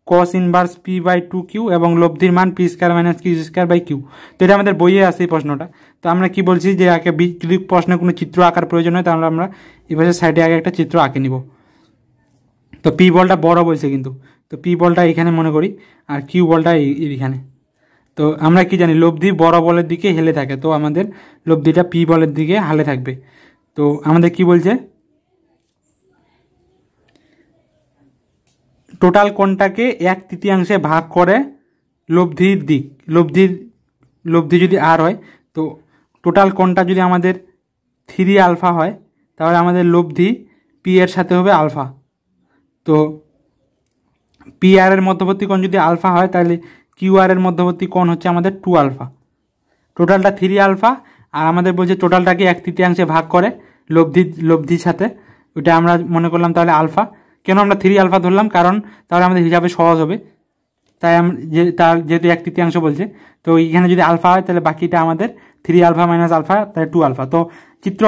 Speaker 2: cos inverse P by 2q এবং লব্ধির মান p square minus q square by Q. তো এটা আমাদের বইয়ে আছে এই প্রশ্নটা। তো আমরা কি বলছি যে আগে যদি প্রশ্নে কোনো চিত্র আঁকার প্রয়োজন হয় তাহলে আমরা এভাবে সাইডে আগে একটা চিত্র আঁকে নিব। তো পি বলটা বড় বলছে কিন্তু, তো পি বলটা এখানে মনে করি আর কিউ বলটা এইখানে। তো আমরা কি জানি লব্ধি বড় বলের দিকে হেলে থাকে, তো আমাদের লব্ধিটা পি বলের দিকে হালে থাকবে। তো আমাদের কি বলছে, টোটাল কোণটাকে 1/3 ভাগ করে লব্ধির দিক, লব্ধি যদি আর হয়, তো টোটাল কোণটা যদি আমাদের 3 আলফা হয় তাহলে আমাদের লব্ধি পি এর সাথে হবে আলফা। তো পি আর এর মধ্যবর্তী কোণ যদি আলফা হয় তাহলে কিউ আর এর মধ্যবর্তী কোণ হচ্ছে আমাদের 2 আলফা। টোটালটা 3 আলফা আর আমাদের বলছে টোটালটাকে 1/3 ভাগ করে লব্ধির সাথে, ওইটা আমরা মনে করলাম তাহলে আলফা। কেন আমরা 3 আলফা ধরলাম, কারণ তাহলে আমাদের হিসাবে সহজ হবে, তাই যেহেতু 1/3 বলছে, তো এখানে যদি আলফা হয় তাহলে বাকিটা আমাদের 3 আলফা মাইনাস আলফা তাহলে 2 আলফা। তো চিত্র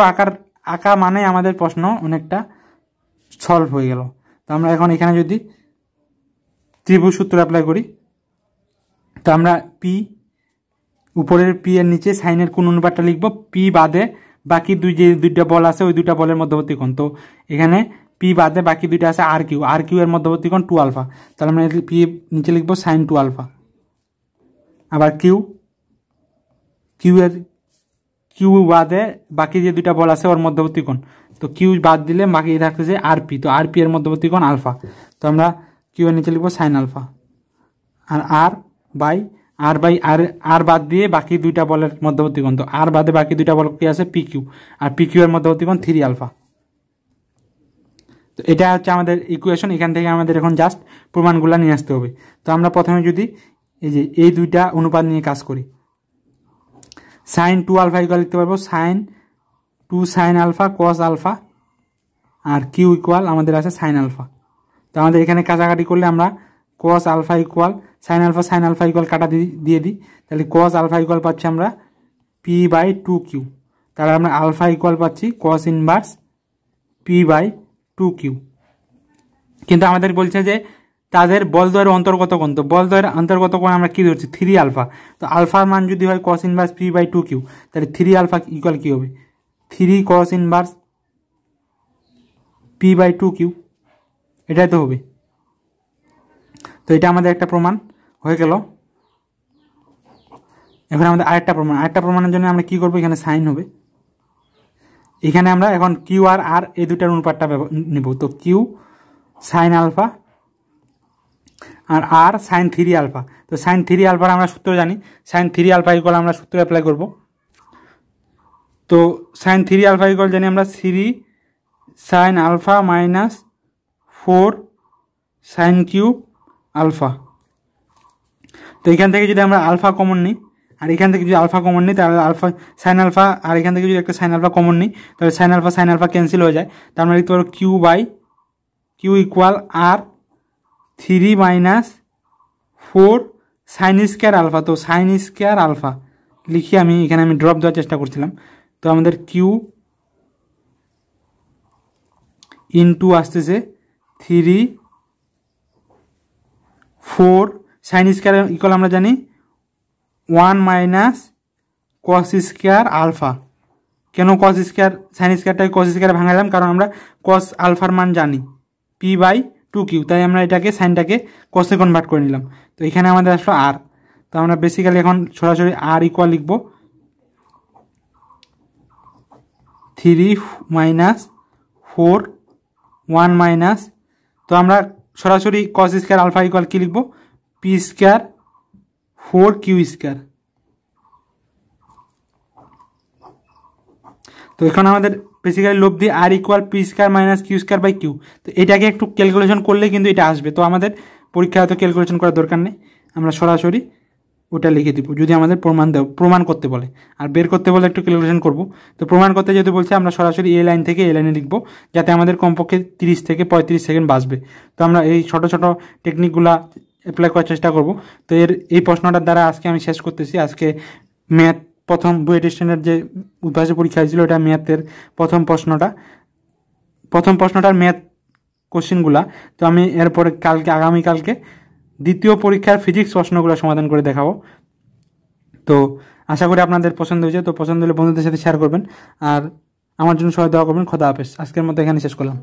Speaker 2: আঁকা মানে আমাদের প্রশ্ন অনেকটা সলভ হয়ে গেল। তো আমরা এখন এখানে যদি ত্রিভুজ সূত্র অ্যাপ্লাই করি, তো আমরা পি উপরের পি এর নিচে সাইনের কোণ অনুপাতটা লিখব, পি বাদে বাকি যে দুইটা বল আছে ওই দুইটা বলের মধ্যবর্তী কোণ। তো এখানে পি বাদে বাকি দুইটা আছে আর কিউ এর মধ্যবর্তী কোণ 2 আলফা, তাহলে আমরা পি নিচে লিখবো সাইন 2 আলফা। আবার কিউ বাদে বাকি যে দুইটা বল আছে ওর মধ্যবর্তী কোণ, তো কিউ বাদ দিলে বাকি থাকতেছে আর পি, তো আর পি এর মধ্যবর্তী কোণ আলফা, তো আমরা কিউ এর নিচে লিখবো সাইন আলফা। আর আর বাদ দিয়ে বাকি দুইটা বলের মধ্যবর্তী কোণ, তো আর বাদে বাকি দুইটা বল কি আছে পি কিউ, আর পি কিউ এর মধ্যবর্তী কোণ 3 আলফা। তো এটা হচ্ছে আমাদের ইকুয়েশন। এখান থেকে আমাদের এখন জাস্ট প্রমাণগুলো নিয়ে আসতে হবে। তো আমরা প্রথমে যদি এই দুইটা অনুপাত নিয়ে কাজ করি, সাইন 2 আলফা ইকুয়াল লিখতে পারবো sine 2 sine alpha cos alpha, আর কিউ ইকুয়াল আমাদের আছে সাইন আলফা। তো আমাদের এখানে কাটাকাটি করলে আমরা cos alpha equal sine alpha equal কাটা দিয়ে দিই, তাহলে কস আলফা ইকুয়াল পাচ্ছি আমরা পি বাই 2q, তাহলে আমরা আলফা ইকুয়াল পাচ্ছি cos inverse P by 2q। কিন্তু আমাদের বলছে যে তাদের বলদ্বয়ের অন্তর্গত কোণ, তো বলদ্বয়ের অন্তর্গত কোণ আমরা কি ধরছি 3 আলফা, তো আলফার মান যদি হয় cos inverse P by 2q, তাহলে 3 আলফা ইকুয়াল কি হবে 3 cos inverse P by 2q, এটাই তো হবে। তো এটা আমাদের একটা প্রমাণ হয়ে গেল। এখন আমাদের আরেকটা প্রমাণের জন্য আমরা কি করব, এখানে সাইন হবে, এখানে আমরা এখন কিউ আর এই দুটার অনুপাতটা নেব। তো কিউ সাইন আলফা আর সাইন 3 আলফা, তো সাইন 3 আলফার আমরা সূত্র জানি, সাইন 3 আলফা ইকুয়াল আমরা সূত্র অ্যাপ্লাই করব। তো সাইন 3 আলফা ইকুয়াল জানি আমরা 3 sine alpha minus 4 sine cube alpha. তো এখান থেকে যদি আমরা আলফা কমন নিই আর এখান থেকে যদি আলফা কমন নিই তাহলে আলফা সাইন আলফা, আর এখান থেকে যদি একটা সাইন আলফা কমন নিই তাহলে সাইন আলফা ক্যান্সেল হয়ে যায়। তার আমরা লিখতে পারবো কিউ ইকুয়াল আর 3 মাইনাস 4 সাইন স্কোয়ার আলফা। তো সাইন স্কোয়ার আলফা লিখি আমি এখানে ড্রপ দেওয়ার চেষ্টা করছিলাম। তো আমাদের কিউ ইনটু আসতেছে 3 4 সাইন স্কোয়ার ইকুয়াল আমরা জানি 1 মাইনাস কস স্কোয়ার আলফা। কেন কস স্কোয়ার সাইন স্কোয়ারটাকে কস স্কোয়ারে ভাঙালাম, কারণ আমরা কস আলফার মান জানি পি বাই 2q, তাই আমরা এটাকে সাইনটাকে কসে কনভার্ট করে নিলাম। তো এখানে আমাদের আসলো আর, তো আমরা বেসিক্যালি এখন সরাসরি আর ইকুয়াল লিখব 3 মাইনাস 4 1 মাইনাস, তো আমরা সরাসরি কস স্কোয়ার আলফা ইকুয়াল কি লিখব পি স্কোয়ার 4q স্কোয়ার। তো এখন আমাদের বেসিক্যালি লব্ধি R equal P square minus Q square by Q. তো এটাকে একটু ক্যালকুলেশন করলে কিন্তু এটা আসবে। তো আমাদের পরীক্ষায় তো ক্যালকুলেশন করার দরকার নেই, আমরা সরাসরি ওটা লিখে দিব যদি আমাদের প্রমাণ করতে বলে। আর বের করতে বলে একটু ক্যালকুলেশন করব। তো প্রমাণ করতে যেহেতু বলছে আমরা সরাসরি এই লাইন থেকে এই লাইনে লিখবো, যাতে আমাদের কমপক্ষে 30 থেকে 35 সেকেন্ড বাঁচবে। তো আমরা এই ছোটো ছোটো টেকনিকগুলা অ্যাপ্লাই করার চেষ্টা করব। তো এই প্রশ্নটার দ্বারা আজকে আমি শেষ করতেছি। আজকে ম্যাথ প্রথম বুয়েট স্ট্যান্ডার্ড যে উদ্ভাসী পরীক্ষা হয়েছিল ওটা ম্যাথের প্রথম প্রশ্নটার ম্যাথ কোশ্চেনগুলা। তো আমি এরপরে আগামীকালকে দ্বিতীয় পরীক্ষার ফিজিক্স প্রশ্নগুলো সমাধান করে দেখাবো। তো আশা করি আপনাদের পছন্দ হয়েছে। তো পছন্দ হলে বন্ধুদের সাথে শেয়ার করবেন, আর আমার জন্য সবাই দোয়া করবেন। খোদা হাফেজ। আজকের মতো এখানে শেষ করলাম।